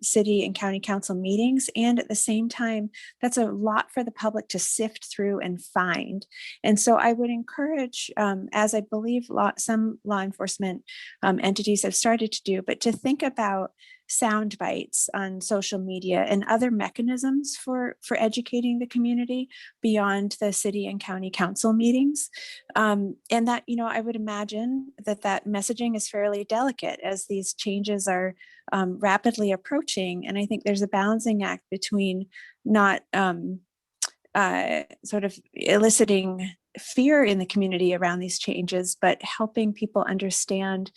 O: city and county council meetings. And at the same time, that's a lot for the public to sift through and find. And so I would encourage, as I believe some law enforcement entities have started to do, but to think about sound bites on social media and other mechanisms for educating the community beyond the city and county council meetings. And that, you know, I would imagine that messaging is fairly delicate as these changes are rapidly approaching. And I think there's a balancing act between not sort of eliciting fear in the community around these changes, but helping people understand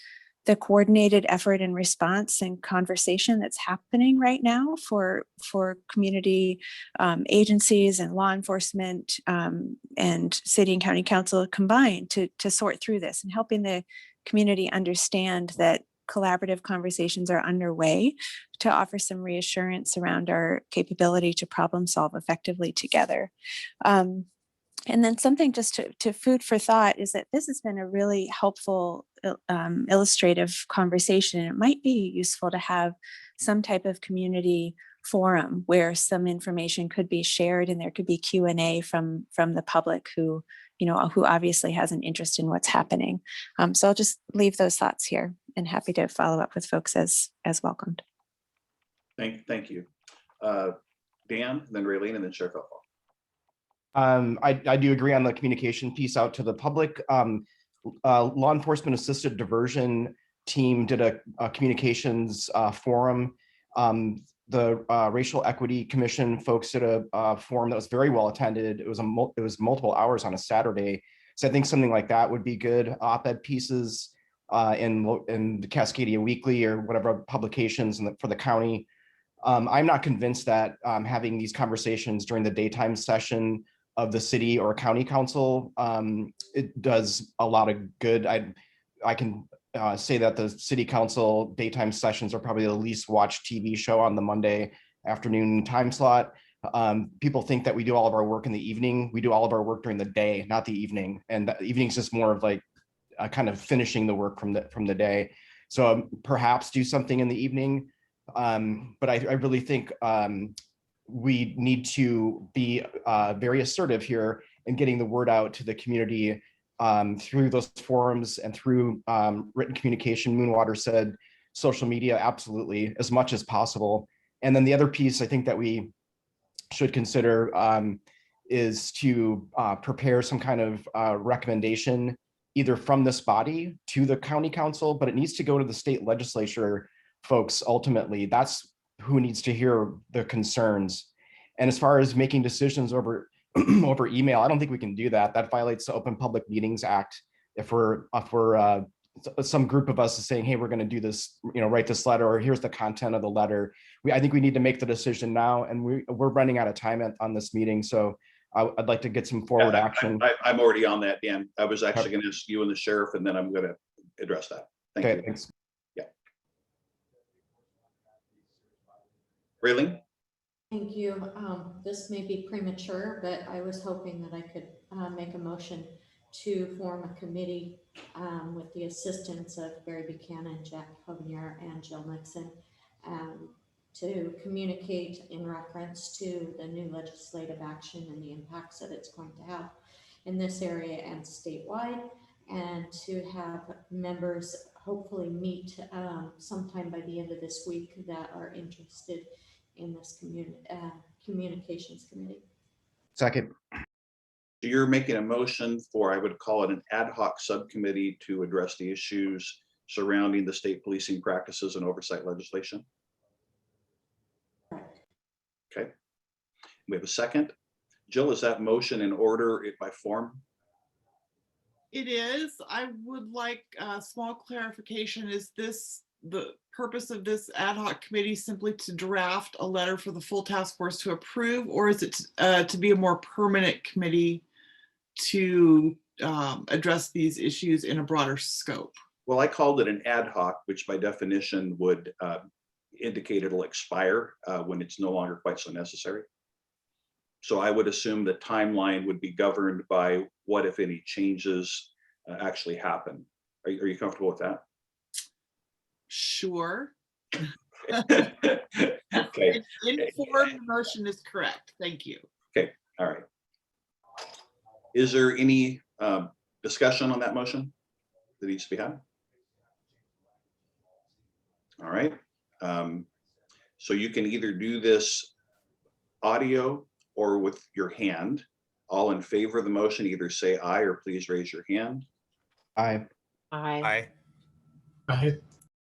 O: the coordinated effort and response and conversation that's happening right now for community agencies and law enforcement and city and county council combined to sort through this, and helping the community understand that collaborative conversations are underway to offer some reassurance around our capability to problem solve effectively together. And then something just to food for thought is that this has been a really helpful illustrative conversation. It might be useful to have some type of community forum where some information could be shared and there could be Q&A from the public who obviously has an interest in what's happening. So I'll just leave those thoughts here and happy to follow up with folks as welcomed.
A: Thank you. Dan, then Raylene, and then Sheriff Alpha.
C: I do agree on the communication piece out to the public. Law enforcement assisted diversion team did a communications forum. The Racial Equity Commission folks did a forum that was very well attended. It was multiple hours on a Saturday. So I think something like that would be good. Op-ed pieces in the Cascadia Weekly or whatever publications for the county. I'm not convinced that having these conversations during the daytime session of the city or county council, it does a lot of good. I can say that the city council daytime sessions are probably the least watched TV show on the Monday afternoon time slot. People think that we do all of our work in the evening. We do all of our work during the day, not the evening. And the evening is just more of like kind of finishing the work from the day. So perhaps do something in the evening. But I really think we need to be very assertive here in getting the word out to the community through those forums and through written communication. Moonwater said social media, absolutely, as much as possible. And then the other piece I think that we should consider is to prepare some kind of recommendation either from this body to the county council, but it needs to go to the state legislature folks. Ultimately, that's who needs to hear the concerns. And as far as making decisions over over email, I don't think we can do that. That violates the Open Public Meetings Act. If we're some group of us is saying, hey, we're going to do this, write this letter, or here's the content of the letter. I think we need to make the decision now, and we're running out of time on this meeting. So I'd like to get some forward action.
A: I'm already on that, Dan. I was actually going to ask you and the sheriff, and then I'm going to address that. Thank you.
C: Thanks.
A: Yeah. Raylene?
F: Thank you. This may be premature, but I was hoping that I could make a motion to form a committee with the assistance of Barry Buchanan, Jack Hovenier, and Jill Nixon to communicate in reference to the new legislative action and the impacts that it's going to have in this area and statewide, and to have members hopefully meet sometime by the end of this week that are interested in this communications committee.
C: Second.
A: So you're making a motion for, I would call it an ad hoc subcommittee to address the issues surrounding the state policing practices and oversight legislation?
F: Correct.
A: Okay. We have a second. Jill, is that motion in order by form?
B: It is. I would like a small clarification. Is this the purpose of this ad hoc committee simply to draft a letter for the full task force to approve, or is it to be a more permanent committee to address these issues in a broader scope?
A: Well, I called it an ad hoc, which by definition would indicate it'll expire when it's no longer quite so necessary. So I would assume the timeline would be governed by what, if any, changes actually happen. Are you comfortable with that?
B: Sure.
A: Okay.
B: Informed motion is correct. Thank you.
A: Okay. All right. Is there any discussion on that motion that needs to be had? All right. So you can either do this audio or with your hand. All in favor of the motion, either say aye or please raise your hand.
C: Aye.
N: Aye.
S: Aye.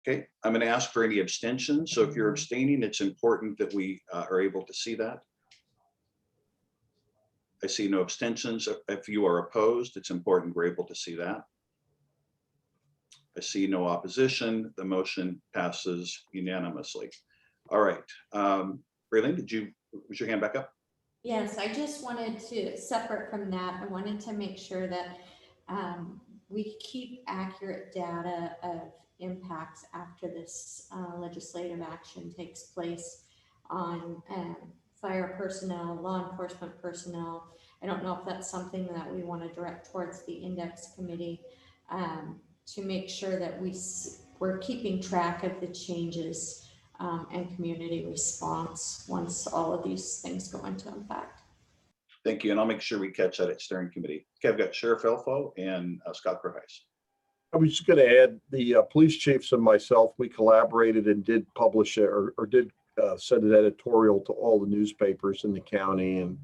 A: Okay, I'm going to ask for any abstentions. So if you're abstaining, it's important that we are able to see that. I see no abstentions. If you are opposed, it's important we're able to see that. I see no opposition. The motion passes unanimously. All right. Raylene, was your hand back up?
F: Yes, I just wanted to, separate from that, I wanted to make sure that we keep accurate data of impacts after this legislative action takes place on fire personnel, law enforcement personnel. I don't know if that's something that we want to direct towards the index committee to make sure that we're keeping track of the changes and community response once all of these things go into effect.
A: Thank you, and I'll make sure we catch that at steering committee. Okay, I've got Sheriff Elfo and Scott Prohys.
J: I was just going to add, the police chiefs and myself, we collaborated and did publish it or did send an editorial to all the newspapers in the county. And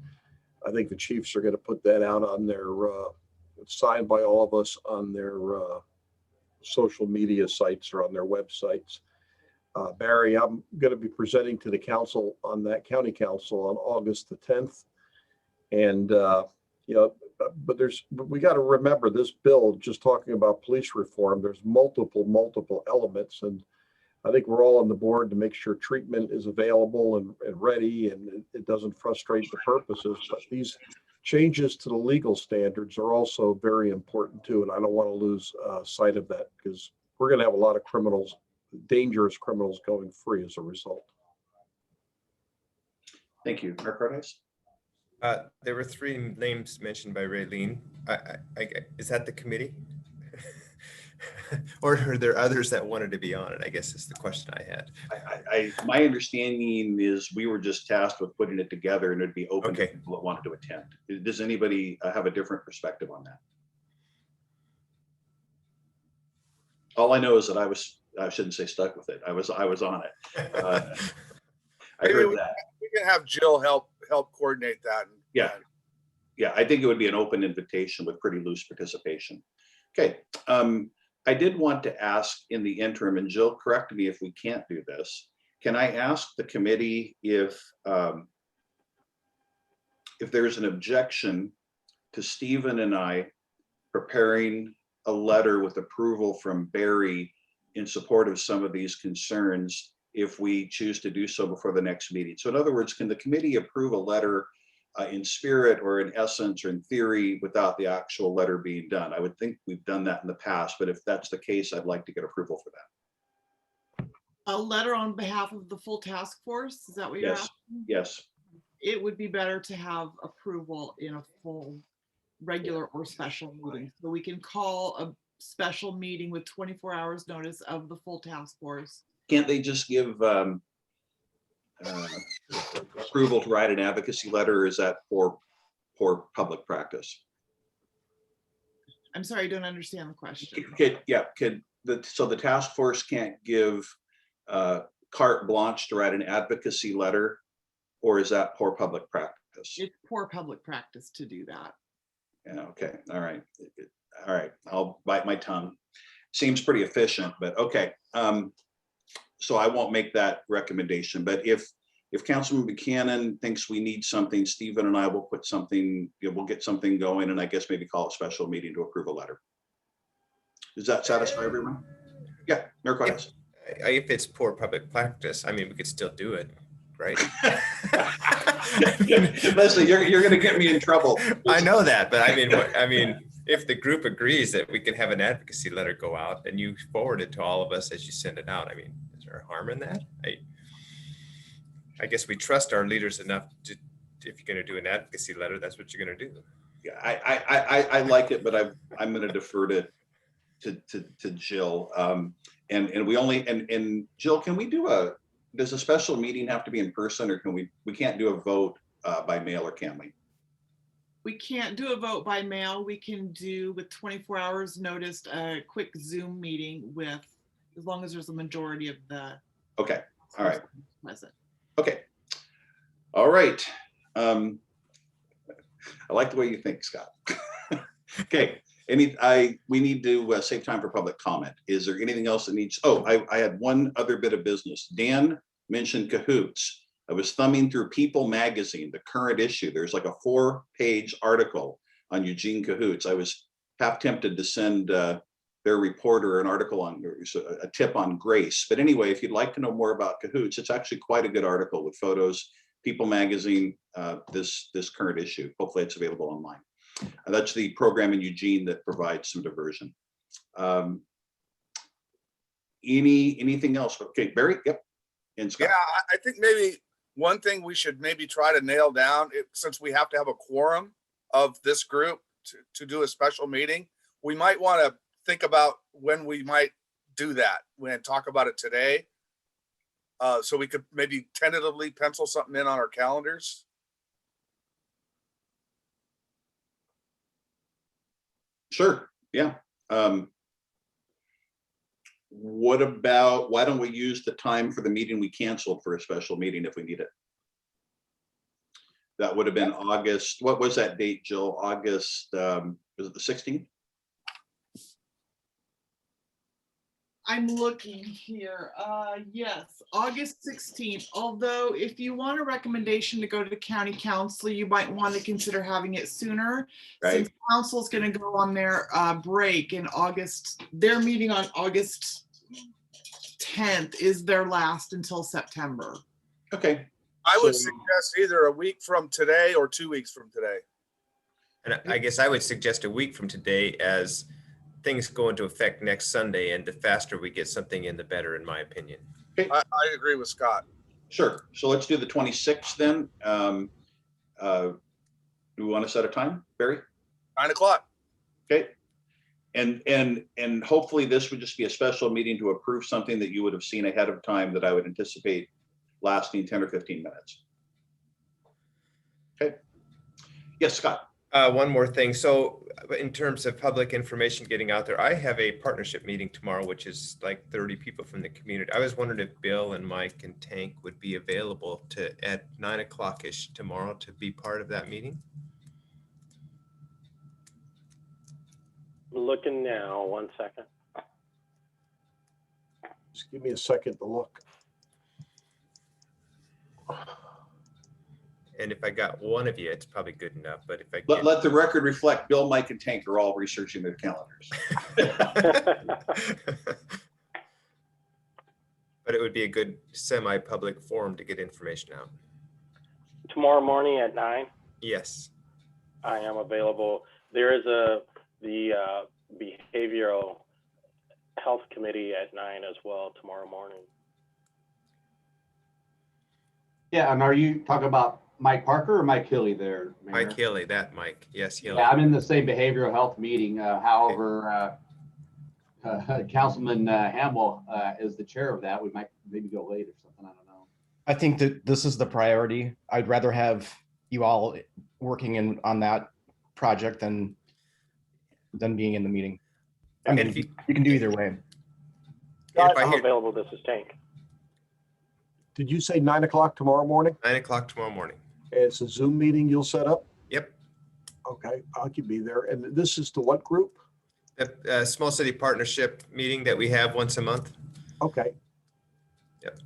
J: I think the chiefs are going to put that out on their, signed by all of us on their social media sites or on their websites. Barry, I'm going to be presenting to the council on that county council on August the 10th. And, but we got to remember this bill, just talking about police reform, there's multiple elements. And I think we're all on the board to make sure treatment is available and ready and it doesn't frustrate the purposes. But these changes to the legal standards are also very important too. And I don't want to lose sight of that because we're going to have a lot of criminals, dangerous criminals going free as a result.
A: Thank you. Mark Prohys?
N: There were 3 names mentioned by Raylene. Is that the committee? Or are there others that wanted to be on it? I guess is the question I had.
A: My understanding is we were just tasked with putting it together and it'd be open to people that wanted to attend. Does anybody have a different perspective on that? All I know is that I was I shouldn't say stuck with it. I was on it. I
E: Maybe
A: heard
E: we
A: that.
E: can have Jill help coordinate that.
A: Yeah. Yeah, I think it would be an open invitation with pretty loose participation. Okay. I did want to ask in the interim, and Jill, correct me if we can't do this. Can I ask the committee if there's an objection to Stephen and I preparing a letter with approval from Barry in support of some of these concerns if we choose to do so before the next meeting? So in other words, can the committee approve a letter in spirit or in essence or in theory without the actual letter being done? I would think we've done that in the past, but if that's the case, I'd like to get approval for that.
B: A letter on behalf of the full task force, is that what you're
A: Yes,
B: asking?
A: yes.
B: It would be better to have approval in a full regular or special meeting. So we can call a special meeting with 24 hours notice of the full task force.
A: Can't they just give approval to write an advocacy letter, or is that poor public practice?
B: I'm sorry, I don't understand the question.
A: So the task force can't give carte blanche to write an advocacy letter, or is that poor public practice?
B: It's poor public practice to do that.
A: Yeah, okay, all right. All right, I'll bite my tongue. Seems pretty efficient, but okay. So I won't make that recommendation, but if Councilman Buchanan thinks we need something, Stephen and I will put something, we'll get something going, and I guess maybe call a special meeting to approve a letter. Does that satisfy everyone? Yeah, Mayor Cortez.
N: If it's poor public practice, I mean, we could still do it, right?
A: Leslie, you're going to get me in trouble.
N: I know that, but I mean, if the group agrees that we can have an advocacy letter go out and you forward it to all of us as you send it out, I mean, is there harm in that? I guess we trust our leaders enough to, if you're going to do an advocacy letter, that's what you're going to do.
A: Yeah, I like it, but I'm going to defer to Jill. And we only, and Jill, can we do does a special meeting have to be in person, or can we can't do a vote by mail, or can we?
B: We can't do a vote by mail. We can do with 24 hours notice a quick Zoom meeting with, as long as there's a majority of the.
A: Okay, all right.
B: Present.
A: Okay, all right. I like the way you think, Scott. Okay, we need to save time for public comment. Is there anything else that needs? Oh, I had one other bit of business. Dan mentioned cahoots. I was thumbing through People magazine, the current issue. There's like a 4-page article on Eugene cahoots. I was half tempted to send their reporter an article on a tip on grace. But anyway, if you'd like to know more about cahoots, it's actually quite a good article with photos. People magazine, this current issue. Hopefully it's available online. That's the program in Eugene that provides some diversion. Anything else? Okay, Barry, yep. And Scott.
E: Yeah, I think maybe one thing we should maybe try to nail down, since we have to have a quorum of this group to do a special meeting, we might want to think about when we might do that, and talk about it today. So we could maybe tentatively pencil something in on our calendars.
A: Sure, yeah. What about, why don't we use the time for the meeting we canceled for a special meeting if we need it? That would have been August, what was that date, Jill? August, was it the 16th?
B: I'm looking here. Yes, August 16th. Although if you want a recommendation to go to the county council, you might want to consider having it sooner.
A: Right.
B: Since council's going to go on their break in August. Their meeting on August 10th is their last until September.
A: Okay.
E: I would suggest either a week from today or 2 weeks from today.
N: And I guess I would suggest a week from today, as things go into effect next Sunday, and the faster we get something in, the better, in my opinion.
A: Okay.
E: I agree with Scott.
A: Sure. So let's do the 26th then. Do we want to set a time, Barry?
E: 9 o'clock.
A: Okay. And hopefully this would just be a special meeting to approve something that you would have seen ahead of time that I would anticipate lasting 10 or 15 minutes. Okay. Yes, Scott.
N: One more thing. So in terms of public information getting out there, I have a partnership meeting tomorrow, which is like 30 people from the community. I was wondering if Bill and Mike and Tank would be available to at 9 o'clock-ish tomorrow to be part of that meeting.
M: Looking now, 1 second.
J: Just give me a second to look.
N: And if I got one of you, it's probably good enough. But if I
A: Let the record reflect, Bill, Mike, and Tank are all researching their calendars.
N: But it would be a good semi-public forum to get information out.
M: Tomorrow morning at 9,
N: Yes.
M: I am available. There is the behavioral health committee at 9 as well tomorrow morning.
I: Yeah, and are you talking about Mike Parker or Mike Hilly there, Mayor?
N: Mike Hilly, that Mike. Yes, Hilly.
I: Yeah, I'm in the same behavioral health meeting. However, Councilman Hamel is the chair of that. We might maybe go late or something. I don't know.
C: I think that this is the priority. I'd rather have you all working on that project than being in the meeting. I mean, you can do either way.
M: I'm available. This is Tank.
J: Did you say 9 o'clock tomorrow morning?
N: 9 o'clock tomorrow morning.
J: It's a Zoom meeting you'll set up?
N: Yep.
J: Okay, I could be there. And this is to what group?
N: A small city partnership meeting that we have once a month.
J: Okay.
N: Yep.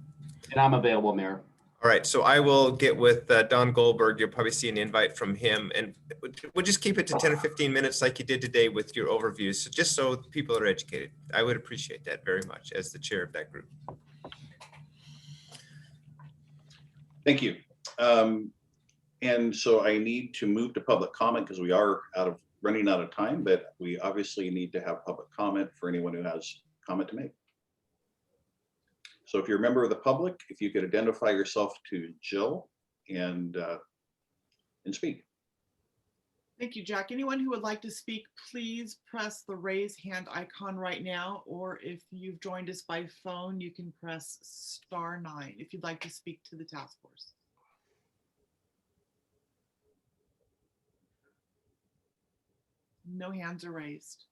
I: And I'm available, Mayor.
N: All right, so I will get with Don Goldberg. You'll probably see an invite from him, and we'll just keep it to 10 or 15 minutes like you did today with your overviews. So just so people are educated. I would appreciate that very much as the chair of that group.
A: Thank you. And so I need to move to public comment because we are running out of time, but we obviously need to have public comment for anyone who has comment to make. So if you're a member of the public, if you could identify yourself to Jill and speak.
B: Thank you, Jack. Anyone who would like to speak, please press the raise hand icon right now, or if you've joined us by phone, you can press *9 if you'd like to speak to the task force. No hands are raised.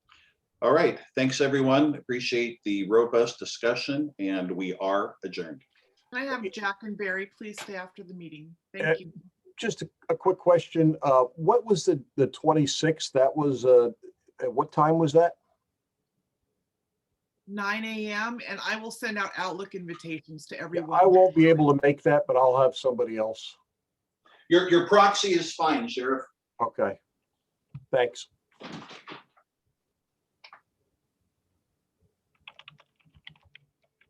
A: All right, thanks everyone. Appreciate the robust discussion, and we are adjourned.
B: Can I have Jack and Barry please stay after the meeting? Thank you.
J: Just a quick question. What was the 26th? That was, at what time was that?
B: 9 a.m. and I will send out Outlook invitations to everyone.
J: I won't be able to make that, but I'll have somebody else.
A: Your proxy is fine, Sheriff.
J: Okay, thanks.